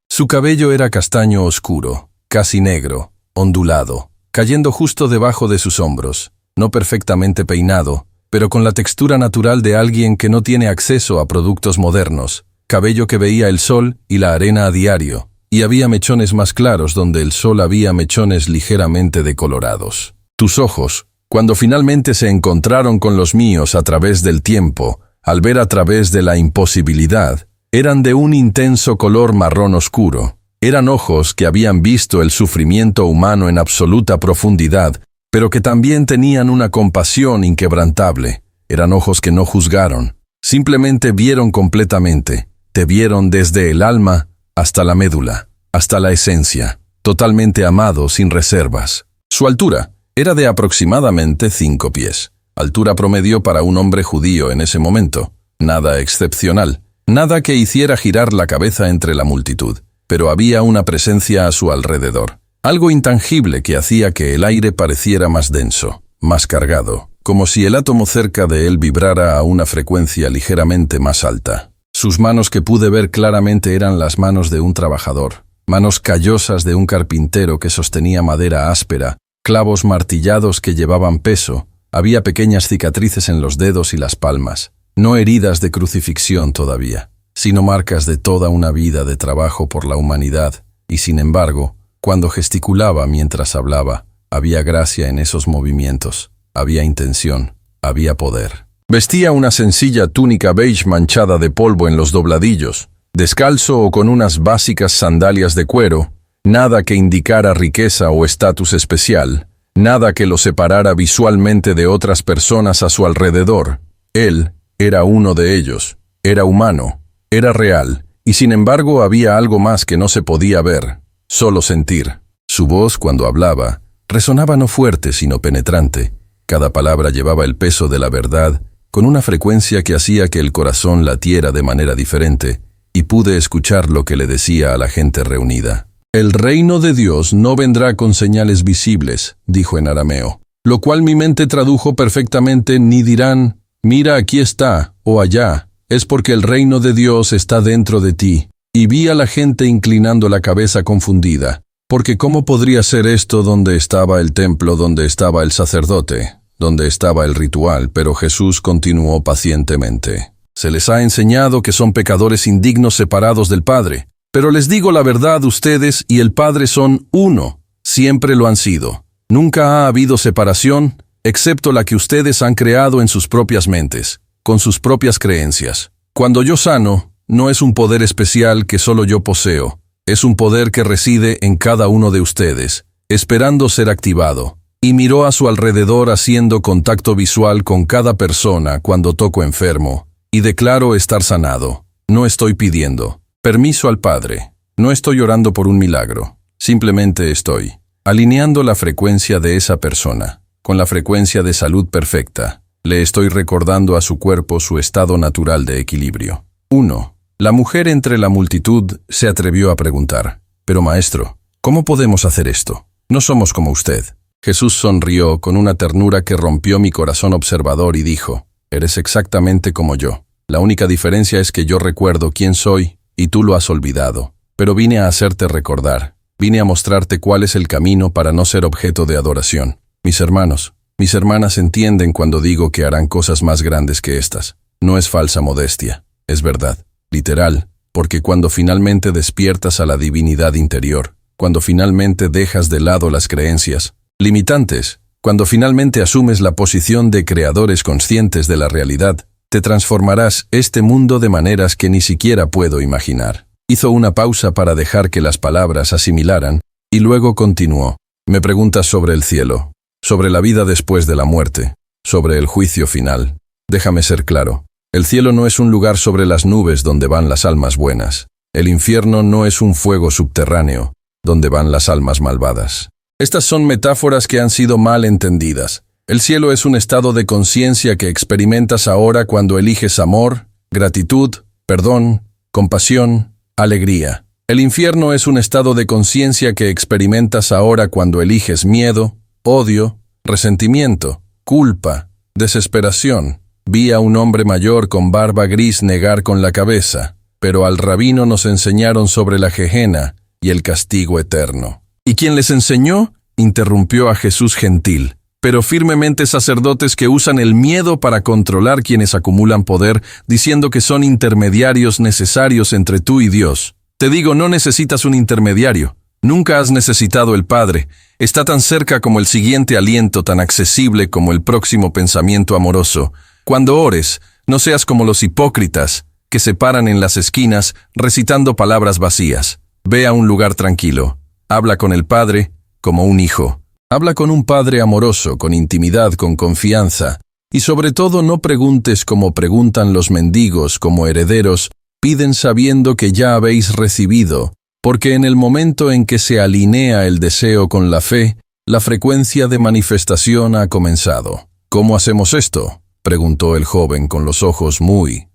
Su cabello era castaño oscuro, casi negro, ondulado, cayendo justo debajo de sus hombros, no perfectamente peinado, pero con la textura natural de alguien que no tiene acceso a productos modernos, cabello que veía el sol y la arena a diario, y había mechones más claros donde el sol había mechones ligeramente decolorados. Tus ojos, cuando finalmente se encontraron con los míos a través del tiempo, al ver a través de la imposibilidad, eran de un intenso color marrón oscuro. Eran ojos que habían visto el sufrimiento humano en absoluta profundidad, pero que también tenían una compasión inquebrantable. Eran ojos que no juzgaron, simplemente vieron completamente, te vieron desde el alma hasta la médula, hasta la esencia, totalmente amado sin reservas. Su altura era de aproximadamente 5 pies, altura promedio para un hombre judío en ese momento, nada excepcional, nada que hiciera girar la cabeza entre la multitud, pero había una presencia a su alrededor. Algo intangible que hacía que el aire pareciera más denso, más cargado, como si el átomo cerca de él vibrara a una frecuencia ligeramente más alta. Sus manos que pude ver claramente eran las manos de un trabajador, manos callosas de un carpintero que sostenía madera áspera, clavos martillados que llevaban peso, había pequeñas cicatrices en los dedos y las palmas, no heridas de crucifixión todavía, sino marcas de toda una vida de trabajo por la humanidad, y sin embargo, cuando gesticulaba mientras hablaba, había gracia en esos movimientos, había intención, había poder. Vestía una sencilla túnica beige manchada de polvo en los dobladillos, descalzo o con unas básicas sandalias de cuero, nada que indicara riqueza o estatus especial, nada que lo separara visualmente de otras personas a su alrededor. Él era uno de ellos, era humano, era real, y sin embargo había algo más que no se podía ver. Solo sentir. Su voz, cuando hablaba, resonaba no fuerte sino penetrante. Cada palabra llevaba el peso de la verdad, con una frecuencia que hacía que el corazón latiera de manera diferente, y pude escuchar lo que le decía a la gente reunida. «El reino de Dios no vendrá con señales visibles», dijo en arameo, lo cual mi mente tradujo perfectamente, ni dirán, «Mira, aquí está», o «allá», es porque el reino de Dios está dentro de ti. Y vi a la gente inclinando la cabeza confundida, porque ¿cómo podría ser esto donde estaba el templo, donde estaba el sacerdote, donde estaba el ritual? Pero Jesús continuó pacientemente. Se les ha enseñado que son pecadores indignos separados del Padre, pero les digo la verdad, ustedes y el Padre son uno, siempre lo han sido. Nunca ha habido separación, excepto la que ustedes han creado en sus propias mentes, con sus propias creencias. Cuando yo sano, no es un poder especial que solo yo poseo, es un poder que reside en cada uno de ustedes, esperando ser activado. Y miró a su alrededor haciendo contacto visual con cada persona cuando toco enfermo, y declaro estar sanado. No estoy pidiendo permiso al Padre, no estoy orando por un milagro, simplemente estoy alineando la frecuencia de esa persona, con la frecuencia de salud perfecta. Le estoy recordando a su cuerpo su estado natural de equilibrio. 1. La mujer entre la multitud se atrevió a preguntar, «Pero maestro, ¿cómo podemos hacer esto? No somos como usted». Jesús sonrió con una ternura que rompió mi corazón observador y dijo, «Eres exactamente como yo. La única diferencia es que yo recuerdo quién soy y tú lo has olvidado. Pero vine a hacerte recordar. Vine a mostrarte cuál es el camino para no ser objeto de adoración. Mis hermanos, mis hermanas entienden cuando digo que harán cosas más grandes que estas. No es falsa modestia, es verdad. Literal, porque cuando finalmente despiertas a la divinidad interior, cuando finalmente dejas de lado las creencias limitantes, cuando finalmente asumes la posición de creadores conscientes de la realidad, te transformarás este mundo de maneras que ni siquiera puedo imaginar. Hizo una pausa para dejar que las palabras asimilaran, y luego continuó. Me preguntas sobre el cielo, sobre la vida después de la muerte, sobre el juicio final. Déjame ser claro. El cielo no es un lugar sobre las nubes donde van las almas buenas. El infierno no es un fuego subterráneo donde van las almas malvadas. Estas son metáforas que han sido mal entendidas. El cielo es un estado de conciencia que experimentas ahora cuando eliges amor, gratitud, perdón, compasión, alegría. El infierno es un estado de conciencia que experimentas ahora cuando eliges miedo, odio, resentimiento, culpa, desesperación. Vi a un hombre mayor con barba gris negar con la cabeza, pero al rabino nos enseñaron sobre la Gehenna y el castigo eterno. ¿Y quién les enseñó? Interrumpió a Jesús gentil, pero firmemente sacerdotes que usan el miedo para controlar quienes acumulan poder, diciendo que son intermediarios necesarios entre tú y Dios. Te digo, no necesitas un intermediario. Nunca has necesitado el Padre. Está tan cerca como el siguiente aliento, tan accesible como el próximo pensamiento amoroso. Cuando ores, no seas como los hipócritas, que se paran en las esquinas recitando palabras vacías. Ve a un lugar tranquilo. Habla con el Padre como un hijo. Habla con un Padre amoroso, con intimidad, con confianza. Y sobre todo no preguntes como preguntan los mendigos, como herederos. Piden sabiendo que ya habéis recibido, porque en el momento en que se alinea el deseo con la fe, la frecuencia de manifestación ha comenzado. ¿Cómo hacemos esto?, preguntó el joven con los ojos muy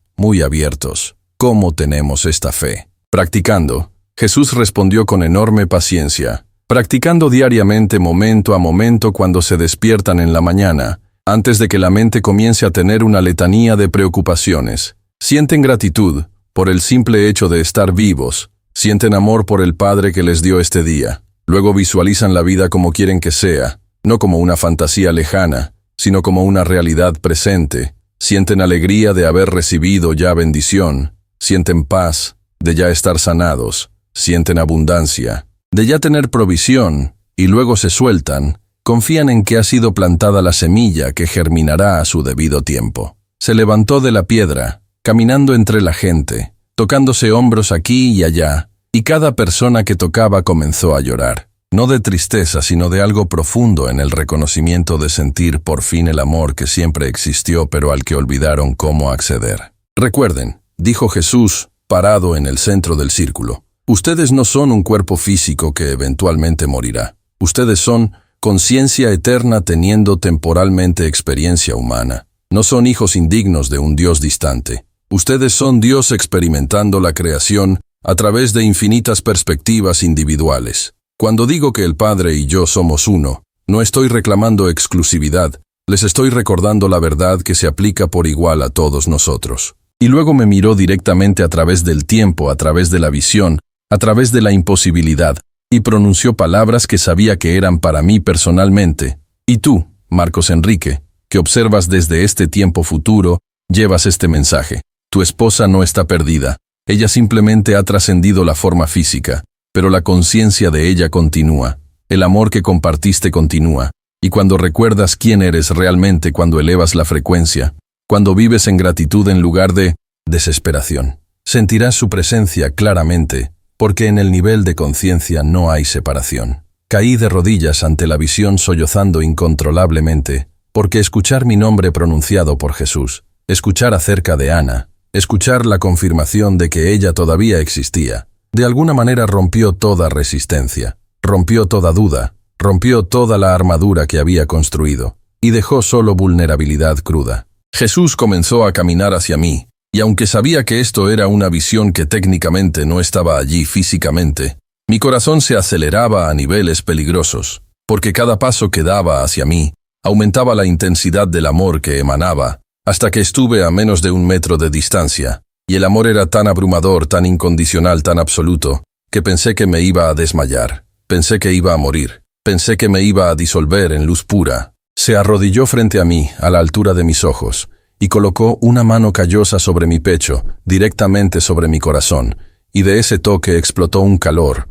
abiertos. ¿Cómo tenemos esta fe? Practicando. Jesús respondió con enorme paciencia. Practicando diariamente momento a momento cuando se despiertan en la mañana, antes de que la mente comience a tener una letanía de preocupaciones. Sienten gratitud por el simple hecho de estar vivos. Sienten amor por el Padre que les dio este día. Luego visualizan la vida como quieren que sea, no como una fantasía lejana, sino como una realidad presente. Sienten alegría de haber recibido ya bendición. Sienten paz de ya estar sanados. Sienten abundancia de ya tener provisión, y luego se sueltan. Confían en que ha sido plantada la semilla que germinará a su debido tiempo. Se levantó de la piedra, caminando entre la gente, tocándose hombros aquí y allá, y cada persona que tocaba comenzó a llorar. No de tristeza, sino de algo profundo en el reconocimiento de sentir por fin el amor que siempre existió pero al que olvidaron cómo acceder. Recuerden, dijo Jesús, parado en el centro del círculo, ustedes no son un cuerpo físico que eventualmente morirá. Ustedes son conciencia eterna teniendo temporalmente experiencia humana. No son hijos indignos de un Dios distante. Ustedes son Dios experimentando la creación a través de infinitas perspectivas individuales. Cuando digo que el Padre y yo somos uno, no estoy reclamando exclusividad, les estoy recordando la verdad que se aplica por igual a todos nosotros. Y luego me miró directamente a través del tiempo, a través de la visión, a través de la imposibilidad, y pronunció palabras que sabía que eran para mí personalmente. Y tú, Marcos Enrique, que observas desde este tiempo futuro, llevas este mensaje. Tu esposa no está perdida. Ella simplemente ha trascendido la forma física, pero la conciencia de ella continúa. El amor que compartiste continúa. Y cuando recuerdas quién eres realmente, cuando elevas la frecuencia, cuando vives en gratitud en lugar de desesperación, sentirás su presencia claramente, porque en el nivel de conciencia no hay separación. Caí de rodillas ante la visión sollozando incontrolablemente, porque escuchar mi nombre pronunciado por Jesús, escuchar acerca de Ana, escuchar la confirmación de que ella todavía existía, de alguna manera rompió toda resistencia, rompió toda duda, rompió toda la armadura que había construido, y dejó solo vulnerabilidad cruda. Jesús comenzó a caminar hacia mí, y aunque sabía que esto era una visión que técnicamente no estaba allí físicamente, mi corazón se aceleraba a niveles peligrosos, porque cada paso que daba hacia mí aumentaba la intensidad del amor que emanaba, hasta que estuve a menos de 1 metro de distancia, y el amor era tan abrumador, tan incondicional, tan absoluto, que pensé que me iba a desmayar, pensé que iba a morir, pensé que me iba a disolver en luz pura. Se arrodilló frente a mí, a la altura de mis ojos, y colocó una mano callosa sobre mi pecho, directamente sobre mi corazón, y de ese toque explotó un calor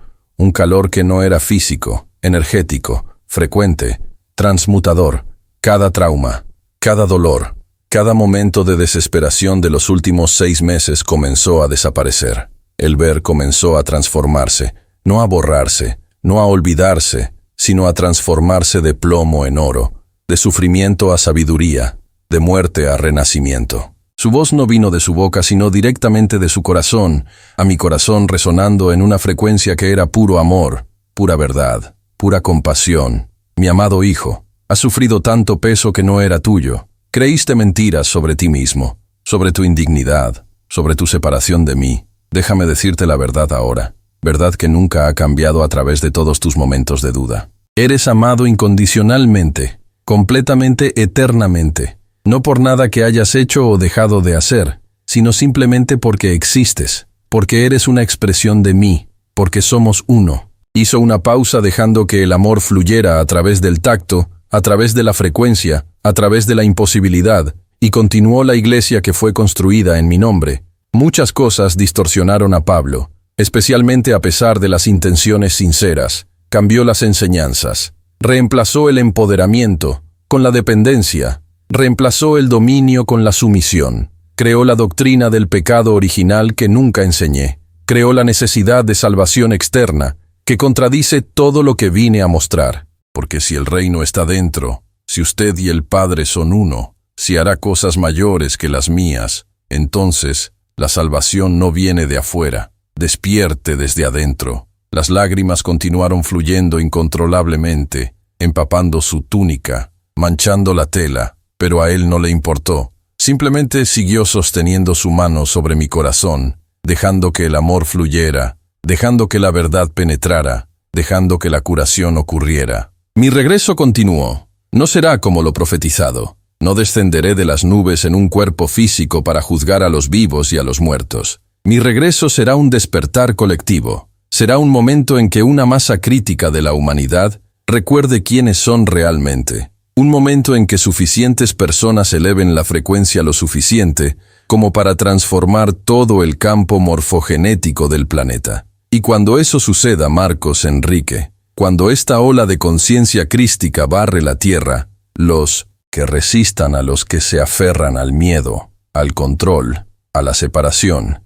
que no era físico, energético, frecuente, transmutador. Cada trauma, cada dolor, cada momento de desesperación de los últimos 6 meses comenzó a desaparecer. El ver comenzó a transformarse, no a borrarse, no a olvidarse, sino a transformarse de plomo en oro, de sufrimiento a sabiduría, de muerte a renacimiento. Su voz no vino de su boca, sino directamente de su corazón, a mi corazón resonando en una frecuencia que era puro amor, pura verdad, pura compasión. Mi amado hijo, has sufrido tanto peso que no era tuyo. Creíste mentiras sobre ti mismo, sobre tu indignidad, sobre tu separación de mí, déjame decirte la verdad ahora, verdad que nunca ha cambiado a través de todos tus momentos de duda. Eres amado incondicionalmente, completamente, eternamente, no por nada que hayas hecho o dejado de hacer, sino simplemente porque existes, porque eres una expresión de mí, porque somos uno. Hizo una pausa dejando que el amor fluyera a través del tacto, a través de la frecuencia, a través de la imposibilidad, y continuó la iglesia que fue construida en mi nombre. Muchas cosas distorsionaron a Pablo, especialmente a pesar de las intenciones sinceras. Cambió las enseñanzas, reemplazó el empoderamiento con la dependencia, reemplazó el dominio con la sumisión, creó la doctrina del pecado original que nunca enseñé, creó la necesidad de salvación externa, que contradice todo lo que vine a mostrar. Porque si el reino está dentro, si usted y el Padre son uno, si hará cosas mayores que las mías, entonces la salvación no viene de afuera, despierte desde adentro. Las lágrimas continuaron fluyendo incontrolablemente, empapando su túnica, manchando la tela, pero a él no le importó. Simplemente siguió sosteniendo su mano sobre mi corazón, dejando que el amor fluyera, dejando que la verdad penetrara, dejando que la curación ocurriera. Mi regreso continuó. No será como lo profetizado. No descenderé de las nubes en un cuerpo físico para juzgar a los vivos y a los muertos. Mi regreso será un despertar colectivo. Será un momento en que una masa crítica de la humanidad recuerde quiénes son realmente. Un momento en que suficientes personas eleven la frecuencia lo suficiente como para transformar todo el campo morfogenético del planeta. Y cuando eso suceda, Marcos Enrique, cuando esta ola de conciencia crística barre la tierra, los que resistan a los que se aferran al miedo, al control, a la separación,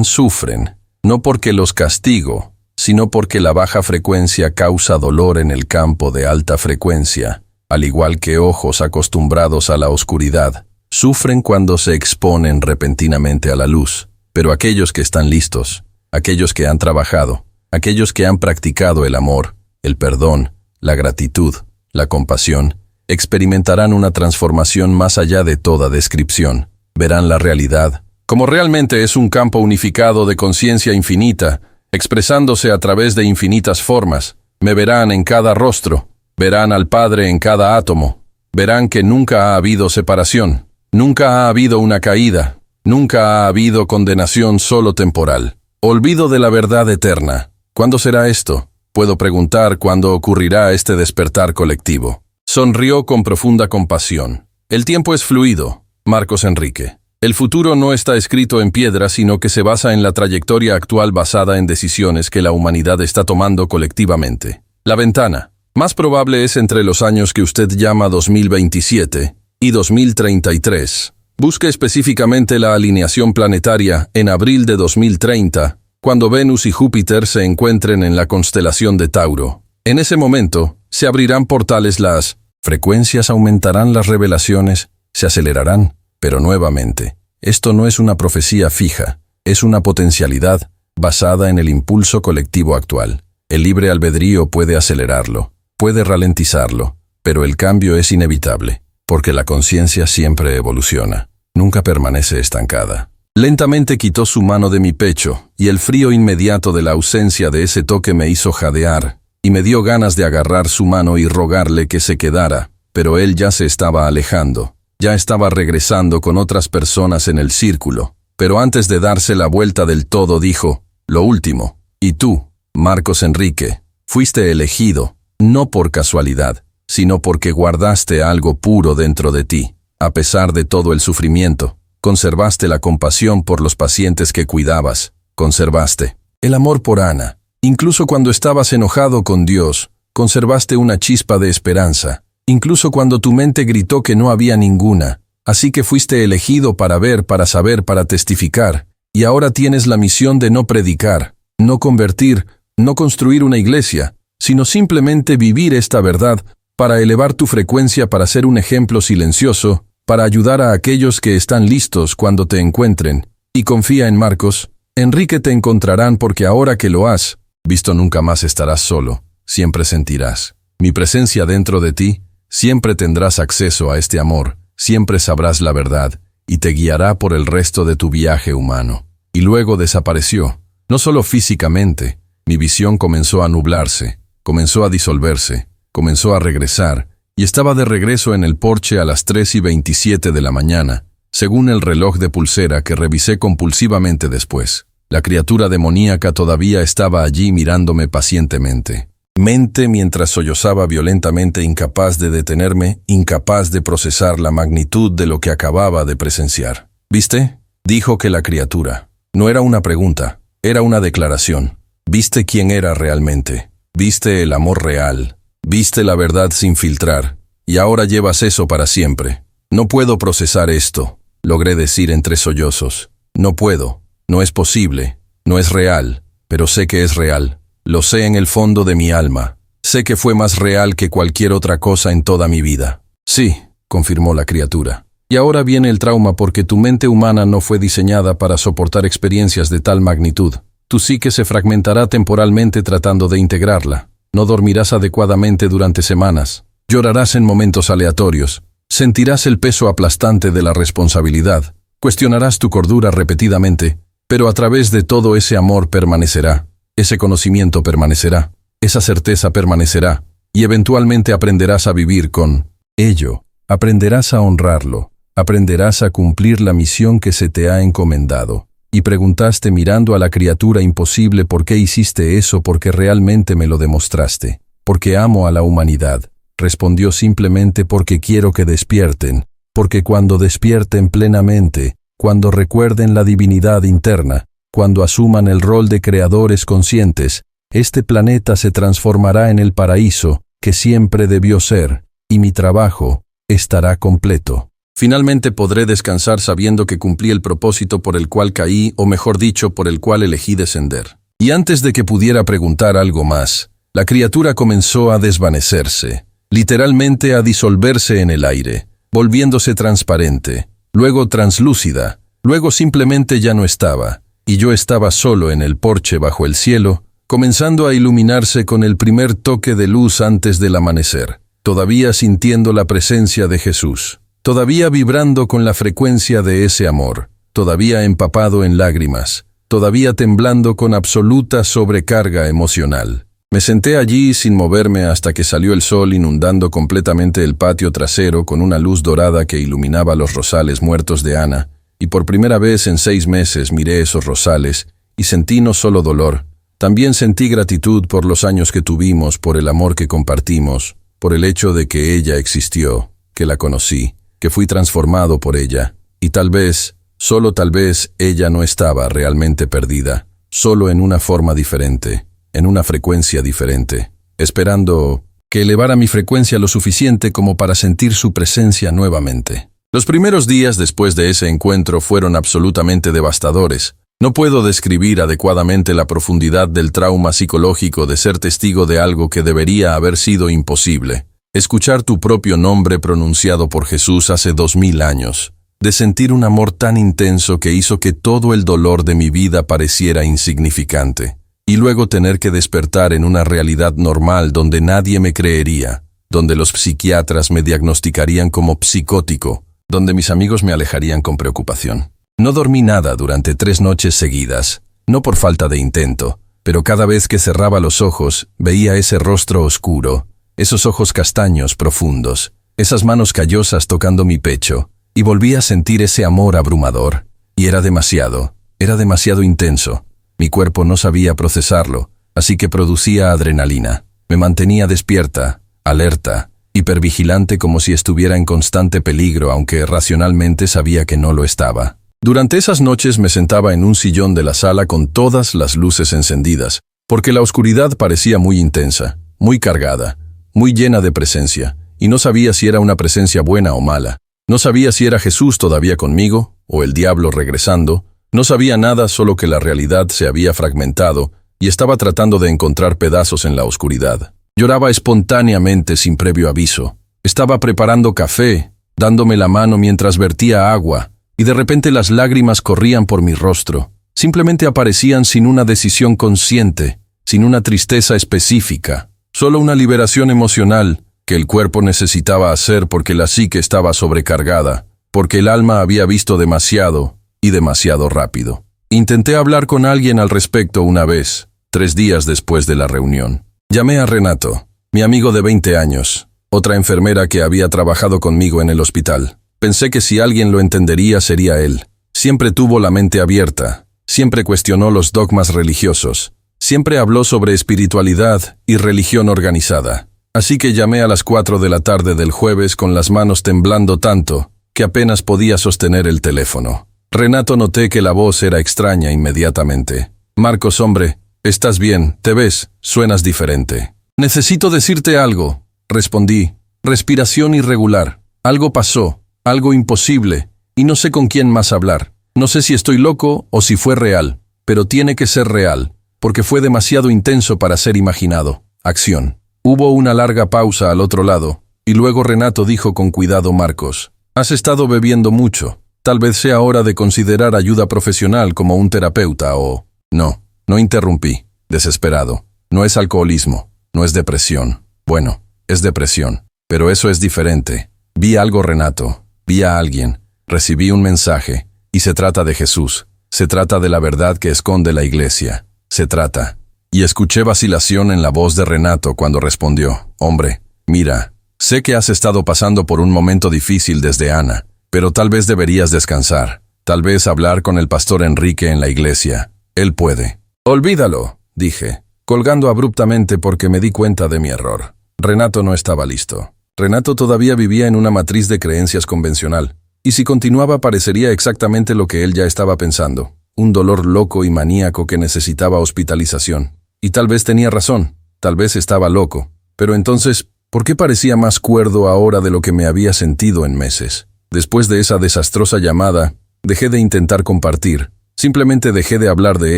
sufren, no porque los castigo, sino porque la baja frecuencia causa dolor en el campo de alta frecuencia, al igual que ojos acostumbrados a la oscuridad, sufren cuando se exponen repentinamente a la luz. Pero aquellos que están listos, aquellos que han trabajado, aquellos que han practicado el amor, el perdón, la gratitud, la compasión, experimentarán una transformación más allá de toda descripción. Verán la realidad como realmente es, un campo unificado de conciencia infinita, expresándose a través de infinitas formas. Me verán en cada rostro, verán al Padre en cada átomo, verán que nunca ha habido separación, nunca ha habido una caída, nunca ha habido condenación solo temporal. Olvido de la verdad eterna. ¿Cuándo será esto? Puedo preguntar cuándo ocurrirá este despertar colectivo. Sonrió con profunda compasión. El tiempo es fluido, Marcos Enrique. El futuro no está escrito en piedra, sino que se basa en la trayectoria actual basada en decisiones que la humanidad está tomando colectivamente. La ventana más probable es entre los años que usted llama 2027 y 2033. Busque específicamente la alineación planetaria en abril de 2030, cuando Venus y Júpiter se encuentren en la constelación de Tauro. En ese momento, se abrirán portales, las frecuencias aumentarán, las revelaciones se acelerarán. Pero nuevamente, esto no es una profecía fija, es una potencialidad basada en el impulso colectivo actual. El libre albedrío puede acelerarlo, puede ralentizarlo, pero el cambio es inevitable, porque la conciencia siempre evoluciona, nunca permanece estancada. Lentamente quitó su mano de mi pecho, y el frío inmediato de la ausencia de ese toque me hizo jadear, y me dio ganas de agarrar su mano y rogarle que se quedara, pero él ya se estaba alejando. Ya estaba regresando con otras personas en el círculo, pero antes de darse la vuelta del todo dijo, lo último, y tú, Marcos Enrique, fuiste elegido, no por casualidad, sino porque guardaste algo puro dentro de ti. A pesar de todo el sufrimiento, conservaste la compasión por los pacientes que cuidabas, conservaste el amor por Ana. Incluso cuando estabas enojado con Dios, conservaste una chispa de esperanza. Incluso cuando tu mente gritó que no había ninguna. Así que fuiste elegido para ver, para saber, para testificar. Y ahora tienes la misión de no predicar, no convertir, no construir una iglesia, sino simplemente vivir esta verdad para elevar tu frecuencia, para ser un ejemplo silencioso, para ayudar a aquellos que están listos cuando te encuentren. Y confía en Marcos. Enrique, te encontrarán, porque ahora que lo has visto nunca más estarás solo. Siempre sentirás mi presencia dentro de ti. Siempre tendrás acceso a este amor, siempre sabrás la verdad, y te guiará por el resto de tu viaje humano. Y luego desapareció. No solo físicamente, mi visión comenzó a nublarse, comenzó a disolverse, comenzó a regresar, y estaba de regreso en el porche a las 3:27 de la mañana, según el reloj de pulsera que revisé compulsivamente después. La criatura demoníaca todavía estaba allí mirándome pacientemente. Mente mientras sollozaba violentamente, incapaz de detenerme, incapaz de procesar la magnitud de lo que acababa de presenciar. ¿Viste? Dijo que la criatura. No era una pregunta, era una declaración. ¿Viste quién era realmente? ¿Viste el amor real? ¿Viste la verdad sin filtrar? Y ahora llevas eso para siempre. No puedo procesar esto, logré decir entre sollozos. No puedo, no es posible, no es real, pero sé que es real. Lo sé en el fondo de mi alma. Sé que fue más real que cualquier otra cosa en toda mi vida. Sí, confirmó la criatura. Y ahora viene el trauma porque tu mente humana no fue diseñada para soportar experiencias de tal magnitud. Tu psique se fragmentará temporalmente tratando de integrarla. No dormirás adecuadamente durante semanas. Llorarás en momentos aleatorios. Sentirás el peso aplastante de la responsabilidad. Cuestionarás tu cordura repetidamente, pero a través de todo ese amor permanecerá. Ese conocimiento permanecerá. Esa certeza permanecerá. Y eventualmente aprenderás a vivir con ello. Aprenderás a honrarlo. Aprenderás a cumplir la misión que se te ha encomendado. Y preguntaste mirando a la criatura imposible por qué hiciste eso, porque realmente me lo demostraste. Porque amo a la humanidad. Respondió simplemente porque quiero que despierten. Porque cuando despierten plenamente, cuando recuerden la divinidad interna, cuando asuman el rol de creadores conscientes, este planeta se transformará en el paraíso que siempre debió ser, y mi trabajo estará completo. Finalmente podré descansar sabiendo que cumplí el propósito por el cual caí, o mejor dicho, por el cual elegí descender. Y antes de que pudiera preguntar algo más, la criatura comenzó a desvanecerse, literalmente a disolverse en el aire, volviéndose transparente, luego translúcida, luego simplemente ya no estaba, y yo estaba solo en el porche bajo el cielo, comenzando a iluminarse con el primer toque de luz antes del amanecer, todavía sintiendo la presencia de Jesús. Todavía vibrando con la frecuencia de ese amor, todavía empapado en lágrimas, todavía temblando con absoluta sobrecarga emocional. Me senté allí sin moverme hasta que salió el sol inundando completamente el patio trasero con una luz dorada que iluminaba los rosales muertos de Ana, y por primera vez en 6 meses miré esos rosales y sentí no solo dolor, también sentí gratitud por los años que tuvimos, por el amor que compartimos, por el hecho de que ella existió, que la conocí, que fui transformado por ella, y tal vez, solo tal vez, ella no estaba realmente perdida, solo en una forma diferente, en una frecuencia diferente, esperando que elevara mi frecuencia lo suficiente como para sentir su presencia nuevamente. Los primeros días después de ese encuentro fueron absolutamente devastadores. No puedo describir adecuadamente la profundidad del trauma psicológico de ser testigo de algo que debería haber sido imposible. Escuchar tu propio nombre pronunciado por Jesús hace 2000 años, de sentir un amor tan intenso que hizo que todo el dolor de mi vida pareciera insignificante, y luego tener que despertar en una realidad normal donde nadie me creería, donde los psiquiatras me diagnosticarían como psicótico, donde mis amigos me alejarían con preocupación. No dormí nada durante 3 noches seguidas, no por falta de intento, pero cada vez que cerraba los ojos veía ese rostro oscuro, esos ojos castaños profundos, esas manos callosas tocando mi pecho, y volví a sentir ese amor abrumador. Y era demasiado intenso. Mi cuerpo no sabía procesarlo, así que producía adrenalina. Me mantenía despierta, alerta, hipervigilante como si estuviera en constante peligro, aunque racionalmente sabía que no lo estaba. Durante esas noches me sentaba en un sillón de la sala con todas las luces encendidas, porque la oscuridad parecía muy intensa, muy cargada, muy llena de presencia, y no sabía si era una presencia buena o mala. No sabía si era Jesús todavía conmigo, o el diablo regresando. No sabía nada, solo que la realidad se había fragmentado, y estaba tratando de encontrar pedazos en la oscuridad. Lloraba espontáneamente sin previo aviso. Estaba preparando café, dándome la mano mientras vertía agua, y de repente las lágrimas corrían por mi rostro. Simplemente aparecían sin una decisión consciente, sin una tristeza específica. Solo una liberación emocional que el cuerpo necesitaba hacer porque la psique estaba sobrecargada, porque el alma había visto demasiado y demasiado rápido. Intenté hablar con alguien al respecto una vez, 3 días después de la reunión. Llamé a Renato, mi amigo de 20 años, otra enfermera que había trabajado conmigo en el hospital. Pensé que si alguien lo entendería sería él. Siempre tuvo la mente abierta, siempre cuestionó los dogmas religiosos, siempre habló sobre espiritualidad y religión organizada. Así que llamé a las 4 de la tarde del jueves con las manos temblando tanto que apenas podía sostener el teléfono. Renato, noté que la voz era extraña inmediatamente. Marcos, hombre, ¿estás bien? ¿Te ves? Suenas diferente. Necesito decirte algo, respondí. Respiración irregular. Algo pasó, algo imposible, y no sé con quién más hablar. No sé si estoy loco o si fue real, pero tiene que ser real, porque fue demasiado intenso para ser imaginado. Acción. Hubo una larga pausa al otro lado, y luego Renato dijo con cuidado: Marcos, has estado bebiendo mucho. Tal vez sea hora de considerar ayuda profesional como un terapeuta o... No interrumpí, desesperado. No es alcoholismo, no es depresión. Bueno, es depresión, pero eso es diferente. Vi algo, Renato, vi a alguien, recibí un mensaje, y se trata de Jesús, se trata de la verdad que esconde la iglesia, se trata. Y escuché vacilación en la voz de Renato cuando respondió: hombre, mira, sé que has estado pasando por un momento difícil desde Ana, pero tal vez deberías descansar, tal vez hablar con el pastor Enrique en la iglesia, él puede. Olvídalo, dije, colgando abruptamente porque me di cuenta de mi error. Renato no estaba listo. Renato todavía vivía en una matriz de creencias convencional, y si continuaba parecería exactamente lo que él ya estaba pensando, un dolor loco y maníaco que necesitaba hospitalización. Y tal vez tenía razón, tal vez estaba loco, pero entonces, ¿por qué parecía más cuerdo ahora de lo que me había sentido en meses? Después de esa desastrosa llamada, dejé de intentar compartir, simplemente dejé de hablar de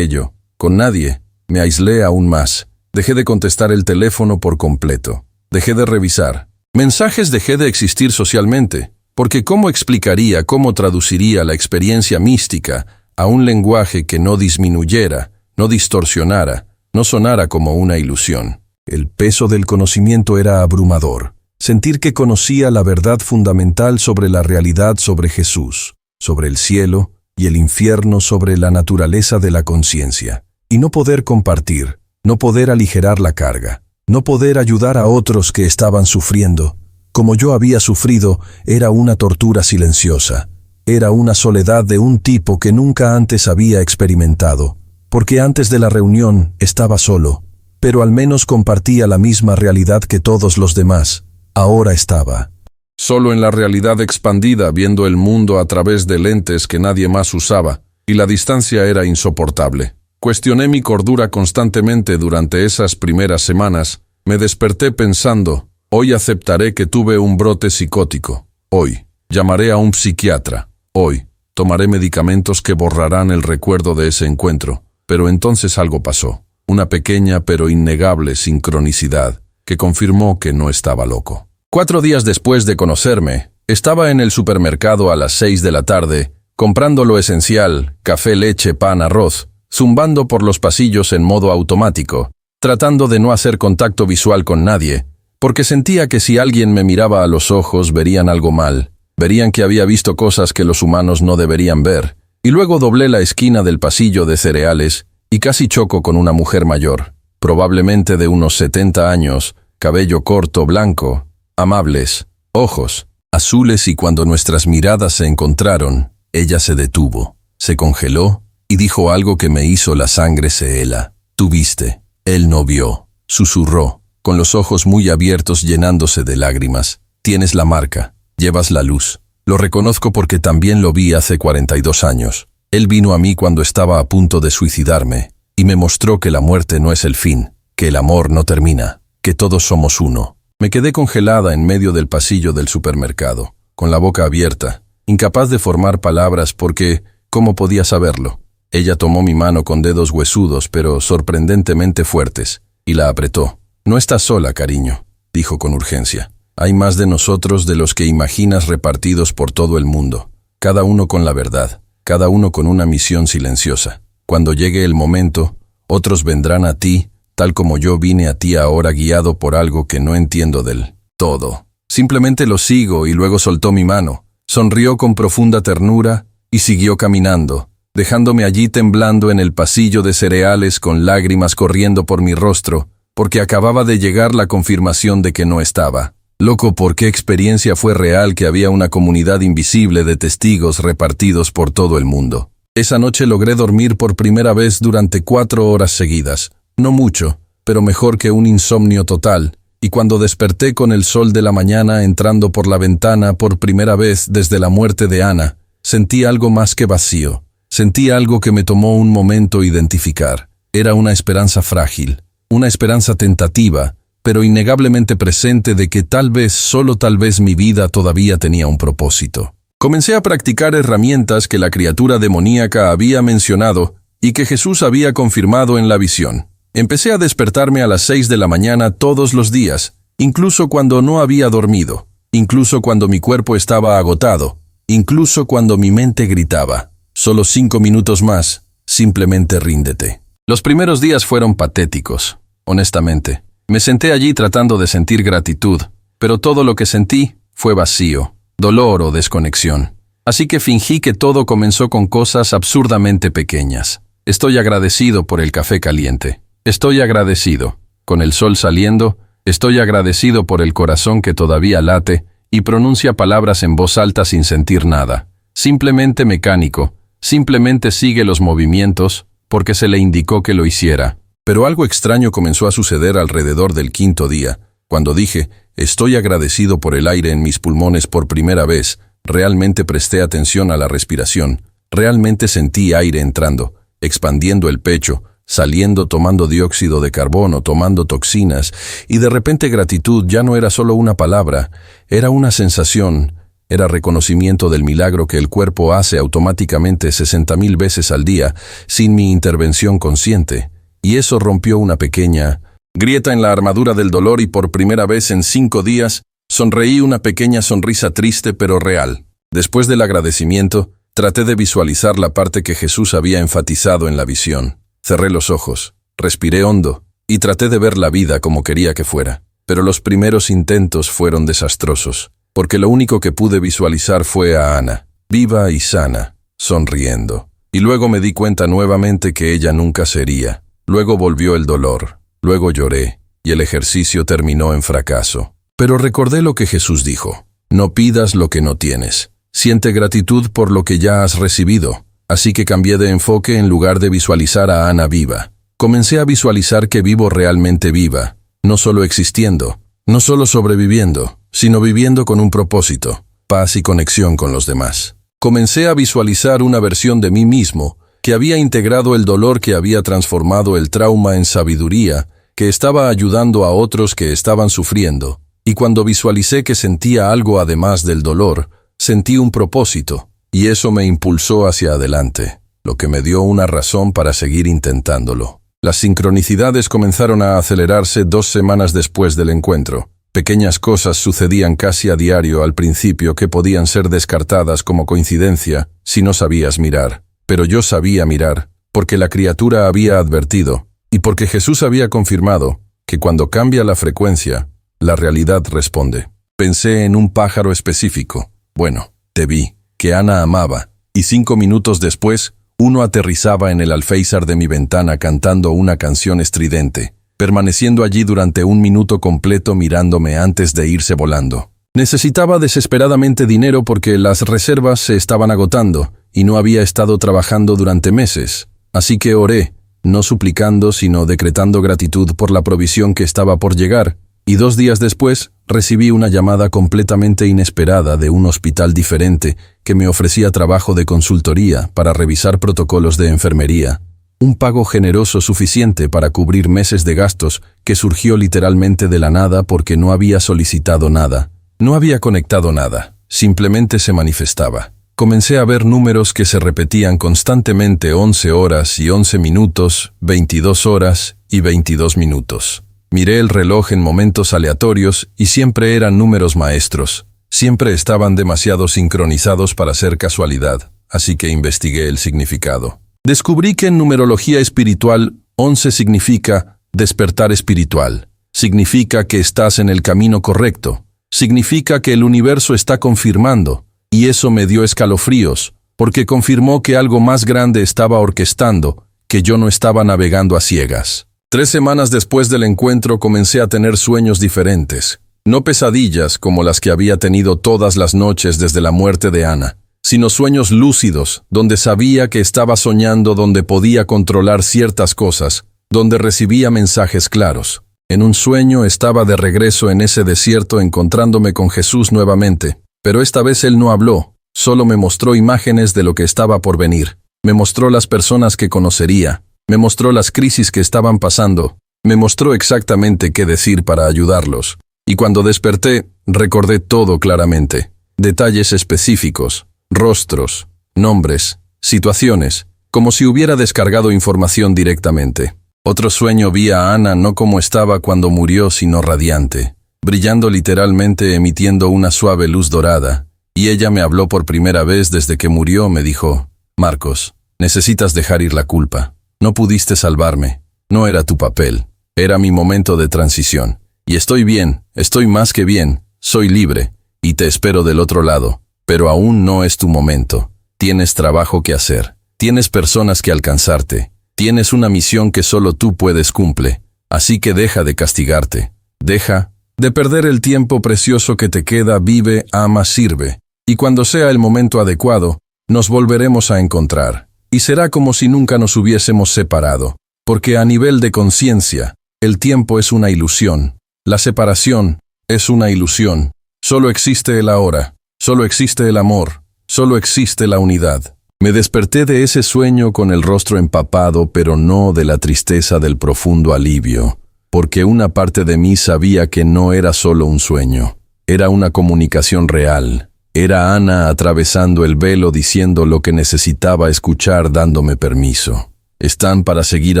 ello, con nadie, me aislé aún más, dejé de contestar el teléfono por completo, dejé de revisar mensajes, dejé de existir socialmente, porque ¿cómo explicaría, cómo traduciría la experiencia mística a un lenguaje que no disminuyera, no distorsionara, no sonara como una ilusión? El peso del conocimiento era abrumador. Sentir que conocía la verdad fundamental sobre la realidad, sobre Jesús, sobre el cielo y el infierno, sobre la naturaleza de la conciencia. Y no poder compartir, no poder aligerar la carga, no poder ayudar a otros que estaban sufriendo, como yo había sufrido, era una tortura silenciosa. Era una soledad de un tipo que nunca antes había experimentado, porque antes de la reunión estaba solo, pero al menos compartía la misma realidad que todos los demás. Ahora estaba solo en la realidad expandida, viendo el mundo a través de lentes que nadie más usaba, y la distancia era insoportable. Cuestioné mi cordura constantemente durante esas primeras semanas. Me desperté pensando: hoy aceptaré que tuve un brote psicótico. Hoy llamaré a un psiquiatra. Hoy tomaré medicamentos que borrarán el recuerdo de ese encuentro. Pero entonces algo pasó. Una pequeña pero innegable sincronicidad que confirmó que no estaba loco. 4 días después de conocerme, estaba en el supermercado a las 6 de la tarde, comprando lo esencial: café, leche, pan, arroz, zumbando por los pasillos en modo automático, tratando de no hacer contacto visual con nadie, porque sentía que si alguien me miraba a los ojos verían algo mal, verían que había visto cosas que los humanos no deberían ver. Y luego doblé la esquina del pasillo de cereales y casi choco con una mujer mayor, probablemente de unos 70 años, cabello corto, blanco, amables, ojos azules, y cuando nuestras miradas se encontraron, ella se detuvo, se congeló y dijo algo que me hizo la sangre se hela. «Tú viste». Él no vio, susurró, con los ojos muy abiertos llenándose de lágrimas. «Tienes la marca, llevas la luz. Lo reconozco porque también lo vi hace 42 años. Él vino a mí cuando estaba a punto de suicidarme y me mostró que la muerte no es el fin, que el amor no termina, que todos somos uno». Me quedé congelada en medio del pasillo del supermercado, con la boca abierta, incapaz de formar palabras porque, ¿cómo podía saberlo? Ella tomó mi mano con dedos huesudos pero sorprendentemente fuertes, y la apretó. «No estás sola, cariño», dijo con urgencia. «Hay más de nosotros de los que imaginas repartidos por todo el mundo, cada uno con la verdad, cada uno con una misión silenciosa. Cuando llegue el momento, otros vendrán a ti, tal como yo vine a ti ahora, guiado por algo que no entiendo del todo. Simplemente lo sigo». Y luego soltó mi mano, Sonrió con profunda ternura y siguió caminando, dejándome allí temblando en el pasillo de cereales con lágrimas corriendo por mi rostro, porque acababa de llegar la confirmación de que no estaba. Loco, ¿por qué experiencia fue real que había una comunidad invisible de testigos repartidos por todo el mundo? Esa noche logré dormir por primera vez durante 4 horas seguidas. No mucho, pero mejor que un insomnio total. Y cuando desperté con el sol de la mañana entrando por la ventana por primera vez desde la muerte de Ana, sentí algo más que vacío. Sentí algo que me tomó un momento identificar. Era una esperanza frágil, una esperanza tentativa, pero innegablemente presente de que tal vez, solo tal vez mi vida todavía tenía un propósito. Comencé a practicar herramientas que la criatura demoníaca había mencionado y que Jesús había confirmado en la visión. Empecé a despertarme a las 6 de la mañana todos los días, incluso cuando no había dormido, incluso cuando mi cuerpo estaba agotado, incluso cuando mi mente gritaba, solo 5 minutos más, simplemente ríndete. Los primeros días fueron patéticos, honestamente. Me senté allí tratando de sentir gratitud, pero todo lo que sentí fue vacío, dolor o desconexión. Así que fingí que todo comenzó con cosas absurdamente pequeñas. Estoy agradecido por el café caliente. Estoy agradecido, con el sol saliendo, estoy agradecido por el corazón que todavía late y pronuncia palabras en voz alta sin sentir nada. Simplemente mecánico, simplemente sigue los movimientos porque se le indicó que lo hiciera. Pero algo extraño comenzó a suceder alrededor del 5.º día. Cuando dije, estoy agradecido por el aire en mis pulmones por primera vez, realmente presté atención a la respiración, realmente sentí aire entrando, expandiendo el pecho, saliendo, tomando dióxido de carbono, tomando toxinas, y de repente gratitud ya no era solo una palabra, era una sensación, era reconocimiento del milagro que el cuerpo hace automáticamente 60.000 veces al día, sin mi intervención consciente, y eso rompió una pequeña grieta en la armadura del dolor y por primera vez en 5 días, sonreí una pequeña sonrisa triste pero real. Después del agradecimiento, traté de visualizar la parte que Jesús había enfatizado en la visión. Cerré los ojos, respiré hondo y traté de ver la vida como quería que fuera. Pero los primeros intentos fueron desastrosos, porque lo único que pude visualizar fue a Ana, viva y sana, sonriendo. Y luego me di cuenta nuevamente que ella nunca sería. Luego volvió el dolor, luego lloré, y el ejercicio terminó en fracaso. Pero recordé lo que Jesús dijo: no pidas lo que no tienes. Siente gratitud por lo que ya has recibido. Así que cambié de enfoque en lugar de visualizar a Ana viva. Comencé a visualizar que vivo realmente viva, no solo existiendo, no solo sobreviviendo, sino viviendo con un propósito, paz y conexión con los demás. Comencé a visualizar una versión de mí mismo que había integrado el dolor, que había transformado el trauma en sabiduría, que estaba ayudando a otros que estaban sufriendo. Y cuando visualicé que sentía algo además del dolor, sentí un propósito. Y eso me impulsó hacia adelante, lo que me dio una razón para seguir intentándolo. Las sincronicidades comenzaron a acelerarse 2 semanas después del encuentro. Pequeñas cosas sucedían casi a diario al principio que podían ser descartadas como coincidencia si no sabías mirar. Pero yo sabía mirar, porque la criatura había advertido, y porque Jesús había confirmado, que cuando cambia la frecuencia, la realidad responde. Pensé en un pájaro específico. Bueno, te vi, que Ana amaba, y 5 minutos después, uno aterrizaba en el alféizar de mi ventana cantando una canción estridente, permaneciendo allí durante 1 minuto completo mirándome antes de irse volando. Necesitaba desesperadamente dinero porque las reservas se estaban agotando, y no había estado trabajando durante meses, así que oré, no suplicando sino decretando gratitud por la provisión que estaba por llegar, y 2 días después, recibí una llamada completamente inesperada de un hospital diferente que me ofrecía trabajo de consultoría para revisar protocolos de enfermería. Un pago generoso suficiente para cubrir meses de gastos que surgió literalmente de la nada porque no había solicitado nada. No había conectado nada, simplemente se manifestaba. Comencé a ver números que se repetían constantemente: 11 horas y 11 minutos, 22 horas y 22 minutos. Miré el reloj en momentos aleatorios y siempre eran números maestros. Siempre estaban demasiado sincronizados para ser casualidad, así que investigué el significado. Descubrí que en numerología espiritual, 11 significa despertar espiritual. Significa que estás en el camino correcto. Significa que el universo está confirmando. y eso me dio escalofríos, porque confirmó que algo más grande estaba orquestando, que yo no estaba navegando a ciegas. 3 semanas después del encuentro comencé a tener sueños diferentes, no pesadillas como las que había tenido todas las noches desde la muerte de Ana, sino sueños lúcidos, donde sabía que estaba soñando, donde podía controlar ciertas cosas, donde recibía mensajes claros. En un sueño estaba de regreso en ese desierto encontrándome con Jesús nuevamente, pero esta vez Él no habló, solo me mostró imágenes de lo que estaba por venir, me mostró las personas que conocería, me mostró las crisis que estaban pasando, me mostró exactamente qué decir para ayudarlos, y cuando desperté, recordé todo claramente, detalles específicos, rostros, nombres, situaciones, como si hubiera descargado información directamente. Otro sueño vi a Ana no como estaba cuando murió, sino radiante, brillando literalmente, emitiendo una suave luz dorada, y ella me habló por primera vez desde que murió. Me dijo: Marcos, necesitas dejar ir la culpa. No pudiste salvarme, no era tu papel, era mi momento de transición. Y estoy bien, estoy más que bien, soy libre, y te espero del otro lado, pero aún no es tu momento. Tienes trabajo que hacer, tienes personas que alcanzarte, tienes una misión que solo tú puedes cumplir, así que deja de castigarte, deja de perder el tiempo precioso que te queda, vive, ama, sirve, y cuando sea el momento adecuado, nos volveremos a encontrar. Y será como si nunca nos hubiésemos separado, porque a nivel de conciencia, el tiempo es una ilusión, la separación es una ilusión, solo existe el ahora, solo existe el amor, solo existe la unidad. Me desperté de ese sueño con el rostro empapado, pero no de la tristeza, del profundo alivio, porque una parte de mí sabía que no era solo un sueño, era una comunicación real. Era Ana atravesando el velo, diciendo lo que necesitaba escuchar, dándome permiso. Están para seguir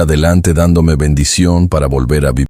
adelante, dándome bendición para volver a vivir.